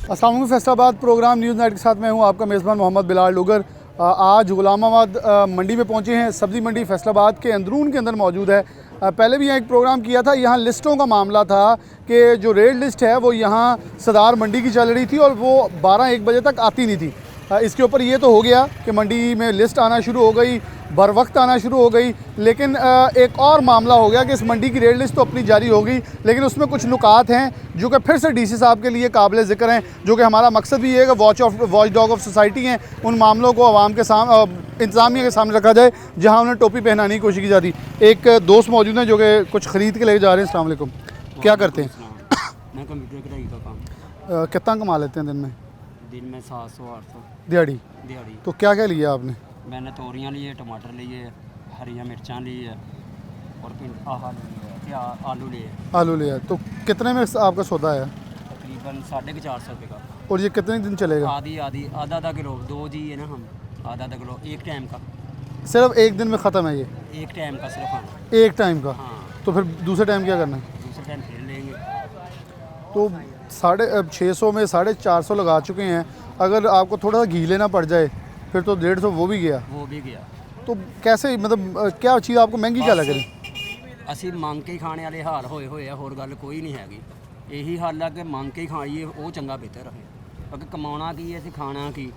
अस्सलाम वालेकुम। Faisalabad programme news night के साथ मैं हूं आपका मेज़बान मोहम्मद बिलाल लोगर। आज गुलामाबाद मंडी में पहुंचे हैं। सब्ज़ी मंडी फैसलाबाद के अंदरून के अंदर मौजूद है। पहले भी यहाँ एक प्रोग्राम किया था। यहाँ लिस्टों का मामला था कि जो रेड लिस्ट है वो यहाँ सदार मंडी की चल रही थी और वो 12-1 बजे तक आती नहीं थी। इसके ऊपर ये तो हो गया कि मंडी में लिस्ट आना शुरू हो गई, बर वक्त आना शुरू हो गई, लेकिन एक और मामला हो गया कि इस मंडी की रेड लिस्ट तो अपनी जारी हो गई, लेकिन उसमें कुछ नुकात हैं जो कि फिर से डीसी साहब के लिए काबिल ज़िक्र हैं, जो कि हमारा मकसद भी है कि वॉच डॉग ऑफ सोसाइटी हैं, उन मामलों को आवाम के सामने, इंतज़ामिया के सामने रखा जाए जहाँ उन्हें टोपी पहनाने की कोशिश की जाती। एक दोस्त मौजूद हैं जो कि कुछ ख़रीद के ले जा रहे हैं। अस्सलाम वालेकुम। क्या करते हैं? मैं कंप्यूटर कढ़ाई का काम। कितना कमा लेते हैं दिन में? 700-800 दिहाड़ी। तो क्या क्या लिया आपने? मैंने तोरियां लिए, टमाटर लिए, हरिया मिर्चां ली है और फिर आलू लिए। आलू लिया। तो कितने में आपका सौदा है? तकरीबन 450 रुपये का। और ये कितने दिन चलेगा? आधा किलो, 2 जी है ना, हम आधा किलो एक टाइम का। सिर्फ एक दिन में ख़त्म है ये? एक टाइम का सिर्फ। हाँ, एक टाइम का। हाँ। तो फिर दूसरे टाइम क्या करना है? दूसरे टाइम फिर लेंगे। तो 650 में 450 लगा चुके हैं। अगर आपको थोड़ा सा घी लेना पड़ जाए फिर तो 150 वो भी गया। तो कैसे, मतलब क्या चीज़ आपको महंगी क्या लग रही? ਅਸੀਂ ਮੰਗ ਕੇ ਹੀ ਖਾਣੇ ਵਾਲੇ ਹਾਲ ਹੋਏ ਹੋਏ ਆ, ਹੋਰ ਗੱਲ ਕੋਈ ਨਹੀਂ ਹੈਗੀ। ਇਹੀ ਹੱਲ ਆ ਕਿ ਮੰਗ ਕੇ ਹੀ ਖਾਈਏ, ਉਹ ਚੰਗਾ ਬਿਹਤਰ ਹੈ। ਕਿਉਂਕਿ ਕਮਾਉਣਾ ਕੀ ਹੈ, ਅਸੀਂ ਖਾਣਾ ਕੀ।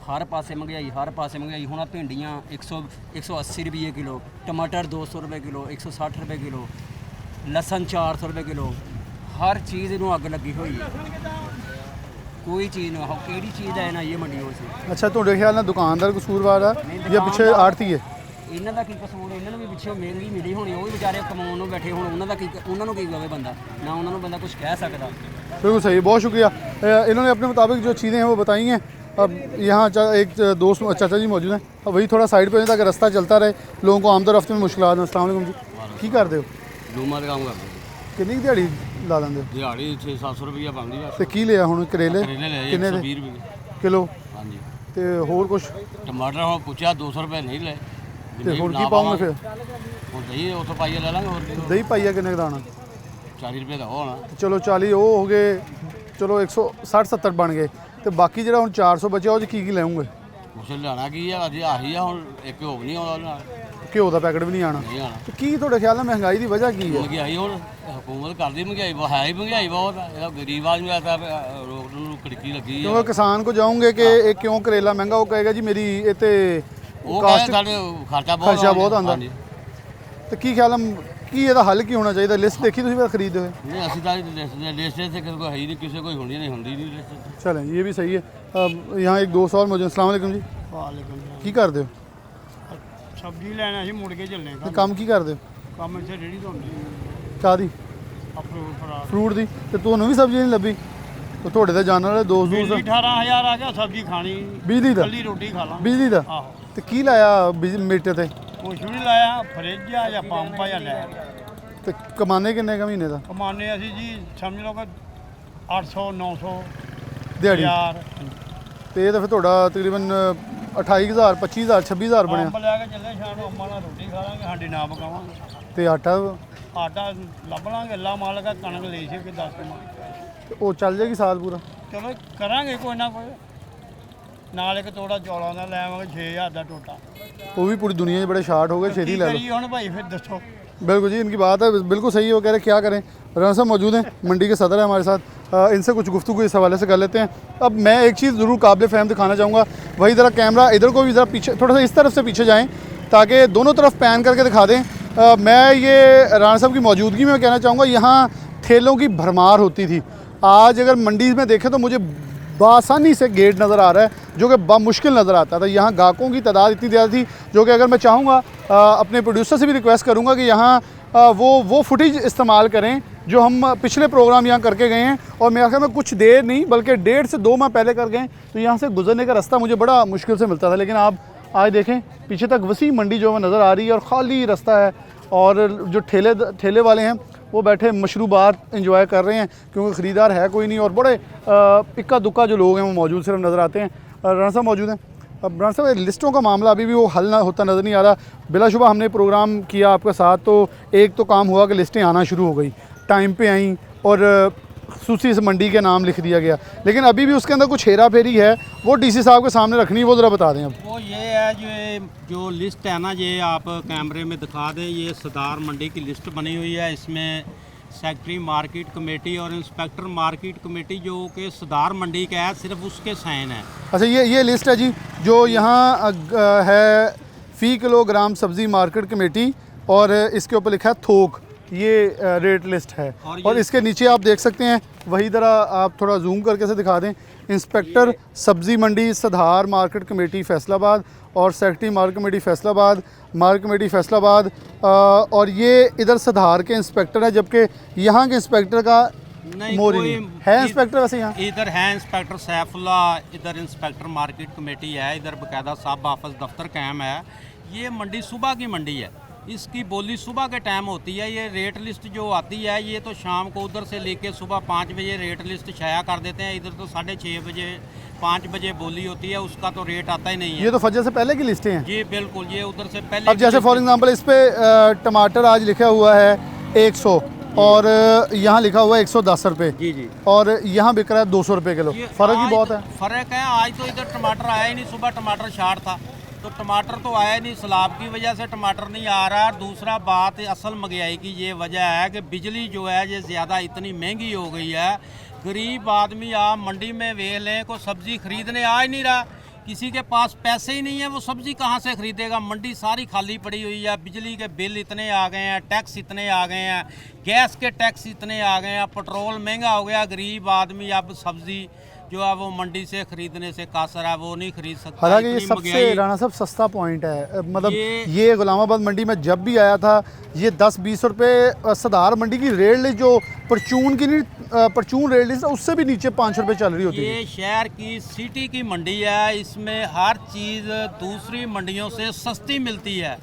ਹਰ ਪਾਸੇ ਮਹਿੰਗਾਈ। ਹੁਣ ਆ ਭਿੰਡੀਆਂ 180 ਰੁਪਏ ਕਿਲੋ, ਟਮਾਟਰ 200 ਰੁਪਏ ਕਿਲੋ, 160 ਰੁਪਏ ਕਿਲੋ, ਲਸਣ 400 ਰੁਪਏ ਕਿਲੋ। ਹਰ ਚੀਜ਼ ਨੂੰ ਅੱਗ ਲੱਗੀ ਹੋਈ ਹੈ। ਕੋਈ ਚੀਜ਼ ਨਾ ਹੋ, ਕਿਹੜੀ ਚੀਜ਼ ਹੈ ਨਾ ਇਹ ਮੰਡੀਆਂ ਸੀ। ਅੱਛਾ, ਤੁਹਾਡੇ ਖਿਆਲ ਨਾਲ ਦੁਕਾਨਦਾਰ ਕਸੂਰਵਾਰ ਆ ਜਾਂ ਪਿੱਛੇ ਆੜਤੀ ਹੈ? ਇਹਨਾਂ ਦਾ ਕੀ ਕਸੂਰ? ਇਹਨਾਂ ਨੂੰ ਵੀ ਪਿੱਛੇ ਮਹਿੰਗੀ ਮਿਲੀ ਹੋਣੀ, ਉਹ ਵੀ ਵਿਚਾਰੇ ਕਮਾਉਣ ਨੂੰ ਬੈਠੇ ਹੋਣ। ਉਹਨਾਂ ਨੂੰ ਕੀ ਕਹੇ ਬੰਦਾ, ਨਾ ਉਹਨਾਂ ਨੂੰ ਬੰਦਾ ਕੁਝ ਕਹਿ ਸਕਦਾ। बिल्कुल सही, बहुत शुक्रिया। इन्होंने अपने मुताबिक जो चीज़ें हैं वो बताई हैं। अब यहाँ एक दोस्त चाचा जी मौजूद हैं, अब वही थोड़ा साइड पर ताकि रास्ता चलता रहे, लोगों को आमद रफ्त में मुश्किल। अस्सलाम वालेकुम जी, की करते हो? ਲੂਮਾ ਦਾ ਕੰਮ ਕਰਦੇ। किन्नी दिहाड़ी ला लेंगे? ਦਿਹਾੜੀ 600-700 ਰੁਪਈਆ ਬਣਦੀ ਬਸ। तो की लिया हुण? करेले ਕਿੰਨੇ ਦੇ? 120 ਰੁਪਏ किलो। ਹਾਂਜੀ। तो होर कुछ? ਟਮਾਟਰ ਹੁਣ ਪੁੱਛਿਆ 200 ਰੁਪਏ ਨਹੀਂ ਲਏ। तो होर की पाऊंगे फिर? ਹੁਣ ਦਹੀਂ ਉੱਥੋਂ ਪਾਈਆ ਲੈ ਲਾਂਗੇ, ਹੋਰ ਕੀ। दही पाइया किन्ने का दाना? 40 ਰੁਪਏ ਦਾ ਹੋਣਾ। चलो 40 वो हो गए, चलो 160-70 बन गए। तो बाकी जो हम 400 बचे वो की लाऊंगे? ਉਸ ਲਿਆਣਾ ਕੀ ਆ, ਅਜੇ ਆਹੀ ਆ। ਹੁਣ ਇੱਕ ਹੋ ਨਹੀਂ ਆਉਂਦਾ ਨਾਲ, घ्यो का पैकेट भी नहीं आना। ਨਹੀਂ ਆਣਾ। तो की थोड़े ख्याल में महंगाई की वजह की है? ਮਹਿੰਗਾਈ ਹੁਣ ਹਕੂਮਤ ਕਰਦੀ, ਮਹਿੰਗਾਈ ਹੈ ਹੀ ਮਹਿੰਗਾਈ ਬਹੁਤ ਆ। ਇਹਦਾ ਗਰੀਬ ਆਦਮੀ ਆ ਤਾਂ ਰੋਕ ਨੂੰ ਖਿੜਕੀ ਲੱਗੀ ਆ। क्योंकि किसान को जाऊंगे कि एक क्यों करेला महंगा, वो कहेगा जी मेरी इतने ਉਹ ਕਹਿੰਦੇ ਸਾਡੇ ਖਰਚਾ बहुत आंदा। तो की ख्याल की ਇਹਦਾ हल की होना चाहिए? लिस्ट देखी तुम फिर खरीदे हुए? ਨਹੀਂ, ਅਸੀਂ ਤਾਂ ਲਿਸਟ ਤੇ ਕਿਸੇ ਕੋਈ ਹੈ ਹੀ ਨਹੀਂ, ਕਿਸੇ ਕੋਈ होनी नहीं ਹੁੰਦੀ नहीं लिस्ट। चलें, ये भी सही है। अब यहाँ एक दोस्त और मौजूद। अस्सलाम वालेकुम जी, वालेकुम की करते हो? सब्जी लैना सी, मुड़ के चलने ते कम की करते हो? कम इत्थे रेहड़ी तो होंदी चाह दी फ्रूट फ्रूट दी। तो ਤੁਹਾਨੂੰ ਵੀ ਸਬਜ਼ੀ ਨਹੀਂ ਲੱਭੀ? तो ਤੁਹਾਡੇ ਤਾਂ ਜਾਣ ਵਾਲੇ ਦੋਸਤ बिजली ਦੋਸਤ 18000 आ गया, सब्जी खानी बिजली दा? कल्ली रोटी खा ला। बिजली ਦਾ? आहो, ਤੇ ਕੀ ਲਾਇਆ ਮੀਟਰ ਤੇ? कुछ भी नहीं लाया। फ्रिज आ या पंप आ या लैब। ਤੇ ਕਮਾਨੇ ਕਿੰਨੇ ਕ ਮਹੀਨੇ ਦਾ कमाने असी जी समझ लो कि 800 900 ਦਿਹਾੜੀ? 1000 ਤੇ ਇਹ ਤਾਂ ਫਿਰ ਤੁਹਾਡਾ ਤਕਰੀਬਨ 28000 25000 26000 ਬਣਿਆ। अंब लैके चले शाम ਨੂੰ, अंबां ਨਾਲ रोटी खा लांगे, हांडी ना पकावांगे। ਤੇ ਆਟਾ आटा ਲੱਭ ਲਾਂਗੇ, ਅੱਲਾ ਮਾਲਕ ਆ। कणक ले से कि 10 कमा ਉਹ ਚੱਲ ਜਾਏਗੀ ਸਾਲ ਪੂਰਾ? ਚਲੋ ਕਰਾਂਗੇ ਕੋਈ ਨਾ ਕੋਈ। ਨਾਲ ਇੱਕ ਤੋੜਾ ਚੌਲਾਂ ਦਾ ਲੈ ਆਵਾਂਗੇ, 6000 ਦਾ ਟੋਟਾ। वो भी पूरी दुनिया में बड़े शार्ट हो गए, छेती ਕੀ ले लो। ਕਰੀਏ ਹੁਣ भाई, फिर दसो। बिल्कुल जी, इनकी बात है बिल्कुल सही है। वो कह रहे क्या करें। राना साहब मौजूद हैं, मंडी के सदर हैं हमारे साथ। इनसे कुछ गुफ्तगू इस हवाले से कर लेते हैं। अब मैं एक चीज़ ज़रूर काबिल फ़हम दिखाना चाहूँगा। वही ज़रा कैमरा इधर को भी ज़रा पीछे, थोड़ा सा इस तरफ से पीछे जाएँ ताकि दोनों तरफ पैन करके दिखा दें। मैं ये राना साहब की मौजूदगी में कहना चाहूँगा, यहाँ ठेलों की भरमार होती थी। आज अगर मंडी में देखें तो मुझे बासानी से गेट नज़र आ रहा है, जो कि बामुश्किल नज़र आता था। यहाँ गाहकों की तादाद इतनी ज़्यादा थी, जो कि अगर मैं चाहूँगा अपने प्रोड्यूसर से भी रिक्वेस्ट करूँगा कि यहाँ वो फुटेज इस्तेमाल करें जो हम पिछले प्रोग्राम यहाँ करके गए हैं। और मेरे ख्याल में कुछ देर नहीं बल्कि 1.5 से 2 माह पहले कर गए। तो यहाँ से गुजरने का रास्ता मुझे बड़ा मुश्किल से मिलता था, लेकिन आप आज देखें पीछे तक वसी मंडी जो है नज़र आ रही है और ख़ाली रास्ता है। और जो ठेले वाले हैं वो बैठे मशरूबात इंजॉय कर रहे हैं, क्योंकि ख़रीदार है कोई नहीं। और बड़े इक्का दुक्का जो लोग हैं वो मौजूद सिर्फ नज़र आते हैं। राना साहब मौजूद हैं। अब राना साहब, लिस्टों का मामला अभी भी वो हल ना होता नज़र नहीं आ रहा। बिलाशुबा हमने प्रोग्राम किया आपके साथ, तो एक तो काम हुआ कि लिस्टें आना शुरू हो गई, टाइम पे आईं और खसूसी इस मंडी के नाम लिख दिया गया, लेकिन अभी भी उसके अंदर कुछ हेरा फेरी है, वो डीसी साहब के सामने रखनी है, वो ज़रा बता दें अब। वो ये है जो लिस्ट है ना, ये आप कैमरे में दिखा दें, ये सदार मंडी की लिस्ट बनी हुई है। इसमें सेक्रेटरी मार्केट कमेटी और इंस्पेक्टर मार्केट कमेटी जो कि सदार मंडी का है, सिर्फ उसके साइन है। अच्छा, ये लिस्ट है जी जो यहाँ है, फ़ी किलोग्राम सब्ज़ी मार्केट कमेटी, और इसके ऊपर लिखा है थोक, ये रेट लिस्ट है। और इसके नीचे आप देख सकते हैं, वही ज़रा आप थोड़ा जूम करके से दिखा दें, इंस्पेक्टर सब्ज़ी मंडी सधार मार्केट कमेटी फैसलाबाद और secretary market committee Faisalabad, market committee Faisalabad, और ये इधर सधार के इंस्पेक्टर हैं, जबकि यहाँ के इंस्पेक्टर का नहीं मोरी कोई नहीं है। इंस्पेक्टर वैसे यहाँ इधर है इंस्पेक्टर सैफुल्ला, इधर इंस्पेक्टर मार्केट कमेटी है, इधर बकायदा सब ऑफिस दफ्तर कायम है। ये मंडी सुबह की मंडी है, इसकी बोली सुबह के टाइम होती है। ये रेट लिस्ट जो आती है ये तो शाम को उधर से लेके सुबह 5 बजे रेट लिस्ट छाया कर देते हैं। इधर तो 6:30 बजे 5 बजे बोली होती है, उसका तो रेट आता ही नहीं है। ये तो फजर से पहले की लिस्टें हैं जी बिल्कुल, ये उधर से पहले। अब जैसे फॉर एग्जांपल इस पे टमाटर आज लिखा हुआ है 100 और यहाँ लिखा हुआ है 110 रुपये, जी जी, और यहाँ बिक रहा है 200 रुपये किलो, फ़र्क ही बहुत है। फ़र्क है। आज तो इधर टमाटर आया ही नहीं, सुबह टमाटर शार्ट था तो टमाटर तो आया नहीं, सैलाब की वजह से टमाटर नहीं आ रहा। और दूसरा बात असल महंगाई की ये वजह है कि बिजली जो है ये ज़्यादा इतनी महंगी हो गई है। गरीब आदमी आप मंडी में वे लें, को सब्ज़ी खरीदने आ ही नहीं रहा, किसी के पास पैसे ही नहीं है, वो सब्ज़ी कहाँ से ख़रीदेगा। मंडी सारी खाली पड़ी हुई है, बिजली के बिल इतने आ गए हैं, टैक्स इतने आ गए हैं, गैस के टैक्स इतने आ गए हैं, पेट्रोल महंगा हो गया। गरीब आदमी अब सब्ज़ी जो है वो मंडी से खरीदने से कासर है, वो नहीं खरीद सकता। हालांकि ये इतनी सबसे महंगाई- राणा साहब सस्ता पॉइंट है, मतलब ये- ये गुलामाबाद मंडी में जब भी आया था ये 10-20 रुपये सदार मंडी की रेट लिस्ट जो परचून की नहीं, परचून रेट लिस्ट उससे भी नीचे 5 रुपये चल रही होती है। ये शहर की सिटी की मंडी है, इसमें हर चीज़ दूसरी मंडियों से सस्ती मिलती है।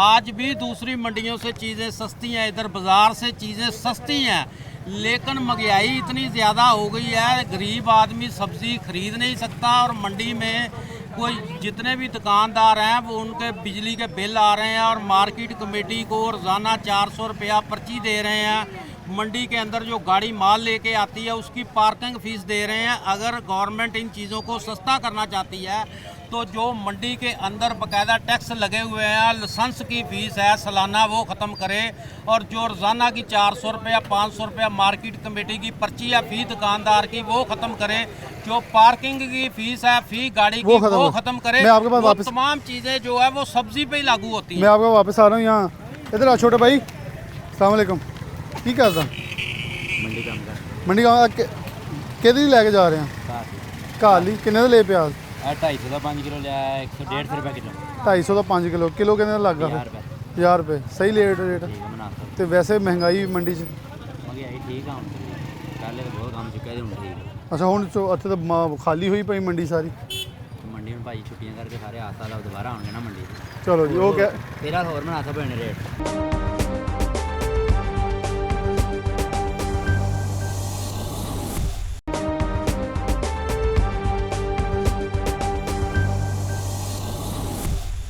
आज भी दूसरी मंडियों से चीज़ें सस्ती हैं, इधर बाज़ार से चीज़ें सस्ती हैं, लेकिन महंगाई इतनी ज़्यादा हो गई है, गरीब आदमी सब्ज़ी खरीद नहीं सकता। और मंडी में कोई जितने भी दुकानदार हैं वो उनके बिजली के बिल आ रहे हैं, और मार्केट कमेटी को रोज़ाना 400 रुपया पर्ची दे रहे हैं। मंडी के अंदर जो गाड़ी माल लेके आती है उसकी पार्किंग फ़ीस दे रहे हैं। अगर गवर्नमेंट इन चीज़ों को सस्ता करना चाहती है तो जो मंडी के अंदर बाकायदा टैक्स लगे हुए हैं, लाइसेंस की फ़ीस है सालाना, वो ख़त्म करे। और जो रोज़ाना की 400 रुपया 500 रुपया मार्केट कमेटी की पर्ची है फ़ी दुकानदार की, वो ख़त्म करे। जो पार्किंग की फ़ीस है फ़ी गाड़ी की, वो ख़त्म करे। मैं आपके पास वो वापस तमाम चीज़ें जो है वो सब्ज़ी पे ही लागू होती मैं हैं। आपको वापस आ रहा हूँ यहाँ, इधर आ छोटे भाई, अस्सलाम वालेकुम। ठीक है सर, मंडी का किधर लैके जा रहे हैं? काली किन्ने दा ले पे आज? 250 का 5 किलो लिया, 150 रुपये किलो, 250 का 5 किलो, किलो किन्ने दा लग गया? 1000 रुपये। सही रेट तो वैसे महंगाई मंडी च महंगाई ठीक है, पहले तो बहुत कम चुका है, ਹੁਣ ठीक। अच्छा हुण ਇੱਥੇ ਤਾਂ ਖਾਲੀ ਹੋਈ ਪਈ ਮੰਡੀ ਸਾਰੀ। ਮੰਡੀ ਨੂੰ ਭਾਈ ਛੁੱਟੀਆਂ ਕਰਕੇ ਸਾਰੇ ਆਸਾ ਲਾ ਦੁਬਾਰਾ ਆਉਣਗੇ ਨਾ ਮੰਡੀ ਤੇ। ਚਲੋ ਜੀ, ਉਹ ਕਹਿ ਤੇਰਾ ਹੋਰ ਬਣਾਤਾ ਪੈਣੇ ਰੇਟ।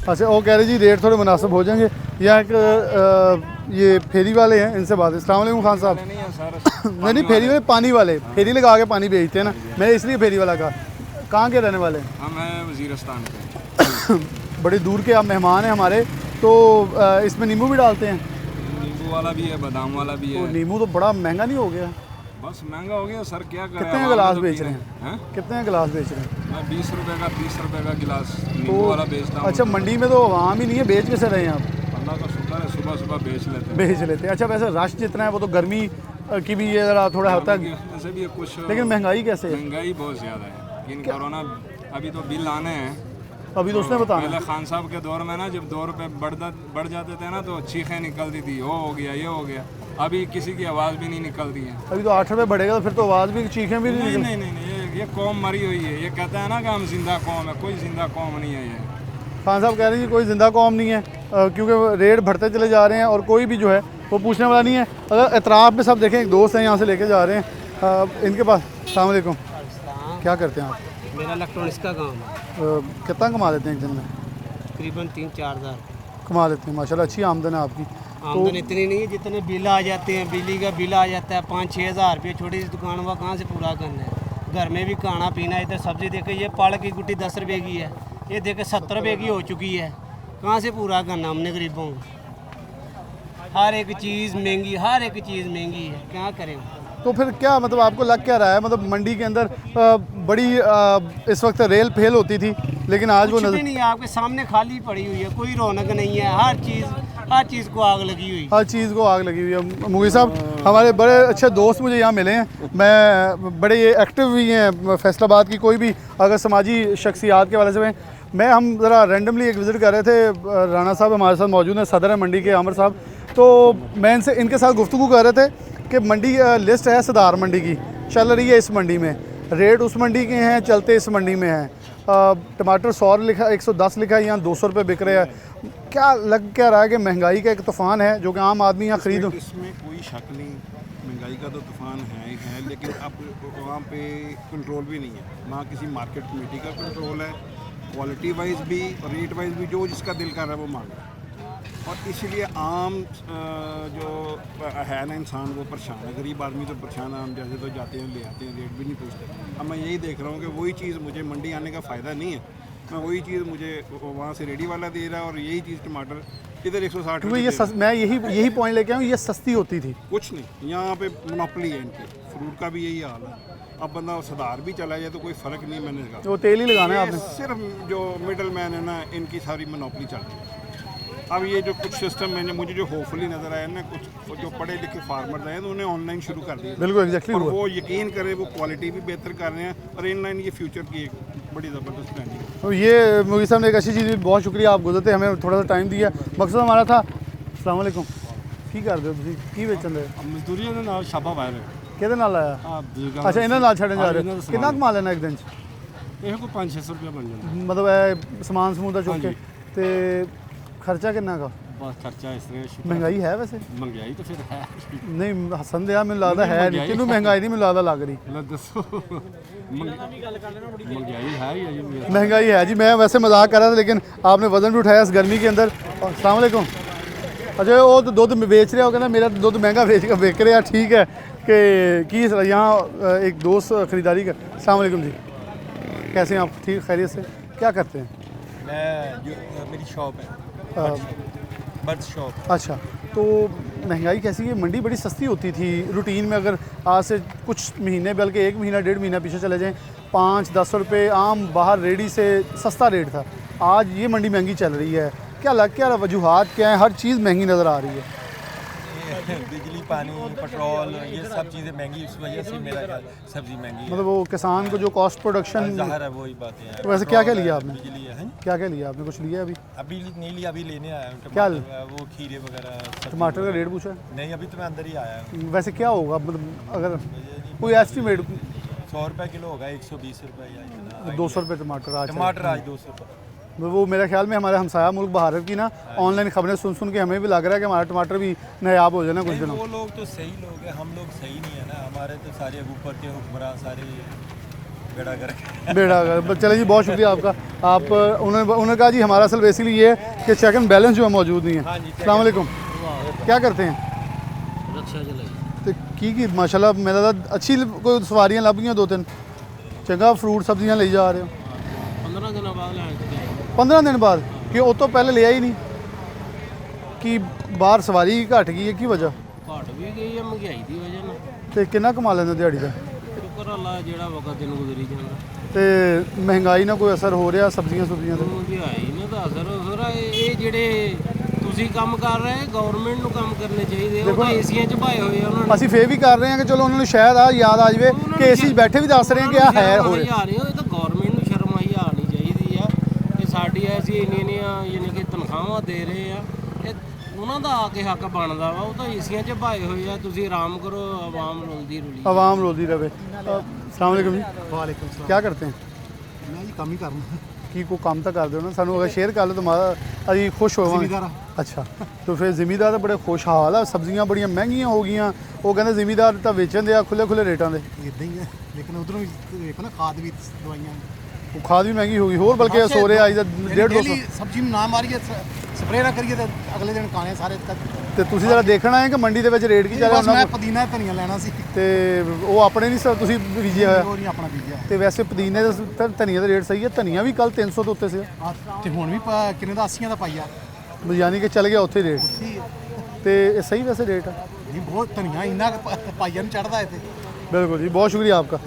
अच्छा वो कह रहे जी रेट थोड़े मुनासिब हो जाएंगे। यहाँ एक ये फेरी वाले हैं, इनसे बात है। अस्सलाम वालेकुम खान साहब। नहीं फेरी वाले, पानी वाले, फेरी लगा के पानी बेचते हैं ना, मैंने इसलिए फेरी वाला कहा। कहाँ के रहने वाले हैं? हम हैं वज़ीरस्तान के। बड़ी दूर के आप मेहमान हैं हमारे, तो इसमें नींबू भी डालते हैं? नींबू वाला भी है, बादाम वाला भी तो है। नींबू तो बड़ा महंगा नहीं हो गया? बस महंगा हो गया सर, क्या करें। कितने आवाम गिलास तो बेच पीने रहे हैं? हैं? कितने गिलास बेच रहे हैं? मैं 20 रुपए का 30 रुपए का गिलास नींबू तो वाला बेचता हूँ। अच्छा, मंडी में तो आवाम ही नहीं है, बेच कैसे रहे हैं आप? अल्लाह का शुक्र है, सुबह सुबह बेच लेते हैं। बेच लेते हैं। अच्छा वैसे रश जितना है वो तो गर्मी की भी ये ज़रा थोड़ा होता है, ऐसे भी कुछ, लेकिन महंगाई कैसे है? महंगाई बहुत ज़्यादा है। इन कोरोना अभी तो बिल आने हैं। अभी तो उसने बताया पहले खान साहब के दौर में ना, जब 2 रुपए बढ़ जाते थे ना तो चीखें निकलती थी, वो हो गया ये हो गया। अभी किसी की आवाज़ भी नहीं निकलती है। अभी तो 8 रुपये बढ़ेगा तो फिर तो आवाज़ भी, चीखें भी नहीं नहीं निकल। नहीं नहीं, ये कौम मरी हुई है। ये कहता है ना कि हम जिंदा कौम है, कोई जिंदा कौम नहीं है ये। खान साहब कह रहे हैं कि कोई ज़िंदा कौम नहीं है, क्योंकि रेट बढ़ते चले जा रहे हैं और कोई भी जो है वो पूछने वाला नहीं है। अगर एतराफ़ में सब देखें, एक दोस्त हैं यहाँ से लेके जा रहे हैं इनके पास। अस्सलाम वालेकुम, क्या करते हैं आप? मेरा इलेक्ट्रॉनिक्स का काम है। कितना कमा लेते हैं एक दिन में? तकरीबन 3-4 हज़ार कमा लेते हैं, माशाल्लाह अच्छी आमदन है आपकी। आमदन इतनी नहीं है जितने बिल आ जाते हैं, बिजली का बिल आ जाता है 5-6 हज़ार रुपये, छोटी सी दुकान हुआ कहाँ से पूरा करना है। घर में भी खाना पीना, इधर सब्ज़ी देखे ये पालक की गुट्टी 10 रुपये की है, ये देखे 70 रुपये की हो चुकी है, कहाँ से पूरा करना हमने गरीबों को। हर एक चीज़ महंगी, हर एक चीज़ महंगी है, क्या करें। तो फिर क्या मतलब आपको लग क्या रहा है, मतलब मंडी के अंदर बड़ी इस वक्त रेल फेल होती थी, लेकिन आज वो कुछ भी नजर नहीं है, आपके सामने खाली पड़ी हुई है, कोई रौनक नहीं है, हर चीज़ को आग लगी हुई। हर चीज़ को आग लगी हुई है। मुगी साहब हमारे बड़े अच्छे दोस्त मुझे यहाँ मिले हैं, मैं बड़े ये एक्टिव भी हैं फैसलाबाद की, कोई भी अगर समाजी शख्सियात के वाले से मैं हम ज़रा रैंडमली एक विज़िट कर रहे थे, राणा साहब हमारे साथ मौजूद हैं, सदर है मंडी के आमिर साहब, तो मैं इनके साथ गुफ्तगू कर रहे थे कि मंडी लिस्ट है सदार मंडी की, चल रही है इस मंडी में, रेट उस मंडी के हैं, चलते इस मंडी में हैं, टमाटर 100 लिखा 110 लिखा है, यहाँ 200 रुपये बिक रहे हैं। क्या लग क्या रहा है कि महंगाई का एक तूफ़ान है जो कि आम आदमी यहाँ खरीद। इसमें कोई शक नहीं, महंगाई का तो तूफ़ान है ही है, लेकिन अब वहाँ पे कंट्रोल भी नहीं है, ना किसी मार्केट कमेटी का कंट्रोल है, क्वालिटी वाइज भी रेट वाइज भी, जो जिसका दिल कर रहा है वो मांग रहा है, और इसीलिए आम जो है ना इंसान वो परेशान है, गरीब आदमी तो परेशान है, हम जैसे तो जाते हैं ले आते हैं, रेट भी नहीं पूछते। अब मैं यही देख रहा हूँ कि वही चीज़ मुझे मंडी आने का फ़ायदा नहीं है, मैं वही चीज़ मुझे वहाँ से रेडी वाला दे रहा है, और यही चीज़ टमाटर इधर 160 क्योंकि ये मैं यही पॉइंट लेके आऊँ, ये सस्ती होती थी। कुछ नहीं, यहाँ पे मोनोपोली है इनकी, फ्रूट का भी यही हाल है। अब बंदा सदार भी चला जाए तो कोई फ़र्क नहीं, मैंने कहा वो तेल ही लगाना है आपने। सिर्फ जो मिडल मैन है ना, इनकी सारी मोनोपोली चल रही है। अब ये जो कुछ सिस्टम है, मुझे जो होपफुली नज़र आया ना, कुछ जो पढ़े लिखे फार्मर्स हैं तो उन्हें ऑनलाइन शुरू कर दिया, बिल्कुल एग्जैक्टली, और वो यकीन करें वो क्वालिटी भी बेहतर कर रहे हैं, और इनलाइन ये फ्यूचर की एक बड़ी ज़बरदस्त प्लानिंग है। तो ये मुगी साहब ने एक अच्छी चीज़, बहुत शुक्रिया आप गुजरते हमें थोड़ा सा टाइम दिया, मकसद हमारा था। अस्सलाम वालेकुम, की कर दो की बेचन दे मजदूरी ਦੇ ਨਾਲ ਛਾਪਾ ਪਾਇਆ ਵੇ ਕਿਹਦੇ ਨਾਲ ਆਇਆ? ਆ ਬਜ਼ੁਰਗਾਂ ਅੱਛਾ ਇਹਨਾਂ ਨਾਲ ਛੱਡਣ ਜਾ ਰਹੇ ਹੋ। ਕਿੰਨਾ ਕਮਾ ਲੈਣਾ ਇੱਕ ਦਿਨ 'ਚ? ਇਹ ਕੋਈ 500-600 ਰੁਪਏ ਬਣ ਜਾਂਦਾ ਮਤਲਬ ਇਹ ਸਮਾਨ ਸਮੂਨ ਦਾ ਚੁੱਕ ਕੇ, ਤੇ ਖਰਚਾ ਕਿੰਨਾ ਕਾ? ਬਸ ਖਰਚਾ ਇਸ ਤਰ੍ਹਾਂ ਮਹਿੰਗਾਈ ਹੈ ਵੈਸੇ? ਮਹਿੰਗਾਈ ਤਾਂ ਫਿਰ ਹੈ ਨਹੀਂ ਹੱਸਣ ਦਿਆ, ਮੈਨੂੰ ਲੱਗਦਾ ਹੈ ਨਹੀਂ, ਕਿਹਨੂੰ ਮਹਿੰਗਾਈ ਨਹੀਂ ਮੈਨੂੰ ਲੱਗਦਾ ਲੱਗ ਰਹੀ। ਲੈ ਦੱਸੋ ਮਹਿੰਗਾਈ है ही है जी। महंगाई है जी, मैं वैसे मजाक कर रहा था, लेकिन आपने वज़न भी उठाया इस गर्मी के अंदर। अस्सलाम वालेकुम। अच्छा वो तो दुध बेच रहा हो, कहना मेरा दुध महंगा बेच रहा, ठीक है कि यहाँ एक दोस्त ख़रीदारी कर। अस्सलाम वालेकुम जी, कैसे हैं आप? ठीक खैरियत से? क्या करते हैं? मेरी शॉप है, बर्थ शॉप। अच्छा, तो महंगाई कैसी है? मंडी बड़ी सस्ती होती थी रूटीन में, अगर आज से कुछ महीने बल्कि 1 महीना 1.5 महीना पीछे चले जाएं, 5-10 रुपये आम बाहर रेडी से सस्ता रेट था, आज ये मंडी महंगी चल रही है। क्या लग क्या वजूहात क्या है? हर चीज़ महंगी नज़र आ रही है। बिजली, पानी, पेट्रोल, ये सब चीज़ें महंगी, इस वजह से मेरा ख्याल सब्ज़ी महंगी है। मतलब वो किसान को जो कॉस्ट प्रोडक्शन, ज़ाहिर है वही बातें हैं। तो वैसे क्या क्या लिया आपने? बिजली है, क्या क्या लिया आपने? कुछ लिया अभी? अभी नहीं लिया, अभी लेने आया हूँ। क्या? वो खीरे वगैरह सब्ज़ी टमाटर का रेट पूछा? नहीं, अभी तो मैं अंदर ही आया हूँ। वैसे क्या होगा, मतलब अगर कोई एस्टिमेट? 100 रुपये किलो होगा, 120 रुपये या इतना। 200 रुपये टमाटर आज? टमाटर आज 200 रुपये। वो मेरे ख्याल में हमारे हमसाया मुल्क भारत की ना ऑनलाइन खबरें सुन के हमें भी लग रहा है कि हमारा टमाटर भी नायाब हो जाए ना कुछ दिनों। वो लोग तो सही लोग हैं, हम लोग सही नहीं है ना, हमारे तो सारे ऊपर के हुक्मरान सारे बेड़ा कर। चले जी, बहुत शुक्रिया आपका। आप उन्होंने कहा जी हमारा असल बेसिकली ये है कि चेक एंड बैलेंस जो है मौजूद नहीं है। अस्सलाम वालेकुम, क्या करते हैं? रक्षा चलाई तो की माशाल्लाह मेरा अच्छी कोई सवारियाँ लभ गई 2-3 चंगा फ्रूट सब्जियाँ ले जा रहे हो? 15 दिन बाद लाए 15 दिन बाद? कि उस तो पहले लिया ही नहीं कि बाहर सवारी घट गई है, की वजह? घट भी गई है महंगाई की वजह ਨਾਲ। तो कितना कमा लेंगे दिहाड़ी का? शुक्र अल्लाह ਜਿਹੜਾ ਵਕਤ ਦਿਨ ਗੁਜ਼ਰੀ ਜਾਂਦਾ। तो महंगाई ना कोई असर हो रहा सब्जियां सुब्जियां ਤੇ? महंगाई ਨਾ ਤਾਂ ਅਸਰ ਹੋ ਰਿਹਾ। ਇਹ ਜਿਹੜੇ ਤੁਸੀਂ ਕੰਮ ਕਰ ਰਹੇ, ਗਵਰਨਮੈਂਟ ਨੂੰ ਕੰਮ ਕਰਨੇ ਚਾਹੀਦੇ। ਉਹ ਤਾਂ ਏਸੀਆਂ 'ਚ ਭਾਏ ਹੋਏ ਆ ਉਹਨਾਂ ਨੇ। ਅਸੀਂ ਫੇਰ ਵੀ ਕਰ ਰਹੇ ਹਾਂ ਕਿ ਚਲੋ ਉਹਨਾਂ ਨੂੰ ਸ਼ਾਇਦ ਆ ਯਾਦ ਆ ਜਾਵੇ ਕਿ ਏਸੀ 'ਚ ਬੈਠੇ ਵੀ ਦੱਸ ਰਹੇ ਹਾਂ ਕਿ ਆ ਹੈ ਹੋ ਰਿਹਾ। ਇਹ ਤਾਂ ਗਵਰਨਮੈਂਟ ਨੂੰ ਸ਼ਰਮ ਆਈ ਆਣੀ ਚਾਹੀਦੀ ਆ ਕਿ ਸਾਡੀ ਐਸੀ ਇੰਨੀਆਂ ਯਾਨੀ ਕਿ ਤਨਖਾਹਾਂ ਦੇ ਰਹੇ ਆ, ਇਹ ਉਹਨਾਂ ਦਾ ਆ ਕੇ ਹੱਕ ਬਣਦਾ ਵਾ। ਉਹ ਤਾਂ ਏਸੀਆਂ 'ਚ ਭਾਏ ਹੋਏ ਆ, ਤੁਸੀਂ ਆਰਾਮ ਕਰੋ, ਆਵਾਮ ਰੁਲਦੀ ਰੁਲੀ। आवाम रोजी रहे। अस्सलाम वालेकुम जी। वालेकुम सलाम। क्या करते हैं? मैं जी काम ही करना। की को काम तो कर दो ना, सानू अगर शेयर कर लो तो अभी खुश होवांगे। ਜ਼ਿਮੀਦਾਰ। अच्छा, तो फिर ਜ਼ਿਮੀਦਾਰ तो बड़े खुशहाल है, सब्जियां बड़ियां महंगियां हो गई। वो कहते ਜ਼ਿਮੀਦਾਰ तो वेचन दे खुले खुले रेटां दे। इदां ही है, लेकिन उधरों भी देखो ना, खाद भी दवाइयां ਖਾਦ ਵੀ ਮਹਿੰਗੀ ਹੋ ਗਈ ਹੋਰ ਬਲਕਿ ਸੋਰੇ ਆਈ ਦਾ 150-200 ਸਬਜ਼ੀ ਨੂੰ ਨਾ ਮਾਰੀਏ ਸਪਰੇਅ ਨਾ ਕਰੀਏ ਤੇ ਅਗਲੇ ਦਿਨ ਖਾਣੇ ਸਾਰੇ ਤੇ ਤੁਸੀਂ ਜਰਾ ਦੇਖਣਾ ਹੈ ਕਿ ਮੰਡੀ ਦੇ ਵਿੱਚ ਰੇਟ ਕੀ ਚੱਲ ਰਿਹਾ ਬਸ ਮੈਂ ਉਹਨਾਂ ਪੁਦੀਨਾ ਧਨੀਆ ਲੈਣਾ ਸੀ ਤੇ ਉਹ ਆਪਣੇ ਨਹੀਂ ਸਰ ਤੁਸੀਂ ਬੀਜਿਆ ਹੋਇਆ ਉਹ ਨਹੀਂ ਆਪਣਾ ਬੀਜਿਆ ਤੇ ਵੈਸੇ ਪੁਦੀਨੇ ਦਾ ਧਨੀਆ ਦਾ ਰੇਟ ਸਹੀ ਹੈ ਧਨੀਆ ਵੀ ਕੱਲ 300 ਤੋਂ ਉੱਤੇ ਸੀ ਤੇ ਹੁਣ ਵੀ ਕਿੰਨੇ ਦਾ 80 ਦਾ ਪਾਈਆ ਯਾਨੀ ਕਿ ਚੱਲ ਗਿਆ ਉੱਥੇ ਰੇਟ ਤੇ ਇਹ ਸਹੀ ਵੈਸੇ ਰੇਟ ਹੈ ਨਹੀਂ ਬਹੁਤ ਧਨੀਆ ਇੰਨਾ ਪਾਈਆ ਨੂੰ ਚੜਦਾ ਇੱਥੇ बिल्कुल जी बहुत शुक्रिया आपका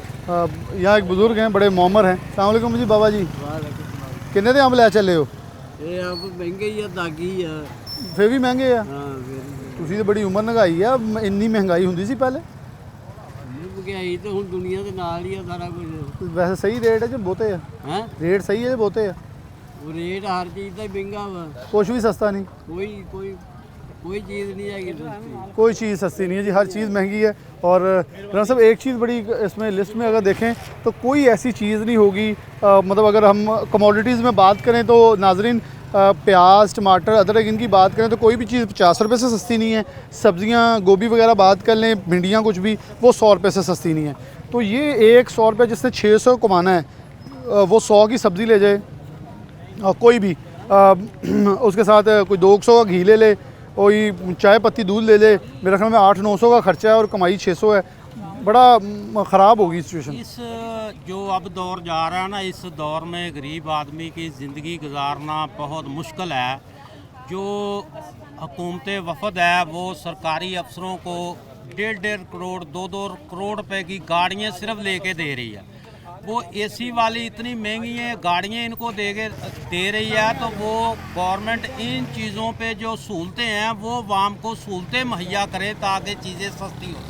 यहाँ एक बुज़ुर्ग हैं बड़े मोमर हैं अस्सलाम वालेकुम जी बाबा जी किन्ने दे अंब लै चले हो ਇਹ ਆਪ ਮਹਿੰਗੇ ਹੀ ਆ ਦਾਗੀ ਆ फिर भी महंगे आ ਹਾਂ ਫਿਰ ਤੁਸੀਂ ਤਾਂ ਬੜੀ ਉਮਰ ਲੰਘਾਈ ਆ ਇੰਨੀ ਮਹਿੰਗਾਈ ਹੁੰਦੀ ਸੀ ਪਹਿਲੇ ਮਹਿੰਗਾਈ ਤਾਂ ਹੁਣ ਦੁਨੀਆ ਦੇ ਨਾਲ ਹੀ ਆ ਸਾਰਾ ਕੁਝ ਵੈਸੇ ਸਹੀ ਰੇਟ ਹੈ ਜਾਂ ਬਹੁਤੇ ਆ ਹੈ ਰੇਟ ਸਹੀ ਹੈ ਜਾਂ ਬਹੁਤੇ ਆ ਉਹ ਰੇਟ ਹਰ ਚੀਜ਼ ਦਾ ਹੀ ਮਹਿੰਗਾ ਵਾ ਕੁਛ ਵੀ ਸਸਤਾ नहीं कोई चीज़ नहीं है सस्ती कोई चीज़ सस्ती नहीं है जी हर चीज़ महंगी है और रना साहब एक चीज़ बड़ी इसमें लिस्ट में अगर देखें तो कोई ऐसी चीज़ नहीं होगी मतलब अगर हम कमोडिटीज़ में बात करें तो नाजरीन प्याज टमाटर अदरक इनकी बात करें तो कोई भी चीज़ 50 रुपये से सस्ती नहीं है सब्ज़ियाँ गोभी वगैरह बात कर लें भिंडियाँ कुछ भी वो 100 रुपये से सस्ती नहीं है तो ये एक 100 रुपये जिससे 600 कमाना है वो 100 की सब्ज़ी ले जाए कोई भी उसके साथ कोई 200 का घी ले ले कोई चाय पत्ती दूध ले ले मेरे ख्याल में 800-900 का खर्चा है और कमाई 600 है बड़ा ख़राब होगी सिचुएशन इस जो अब दौर जा रहा है ना इस दौर में गरीब आदमी की ज़िंदगी गुजारना बहुत मुश्किल है जो हुकूमत वफद है वो सरकारी अफसरों को 1.5 करोड़ 2-2 करोड़ रुपए की गाड़ियाँ सिर्फ लेके दे रही है वो एसी वाली इतनी महंगी है गाड़ियाँ इनको दे रही है तो वो गवर्नमेंट इन चीज़ों पे जो सहूलतें हैं वो वाम को सहूलतें मुहैया करे ताकि चीज़ें सस्ती हो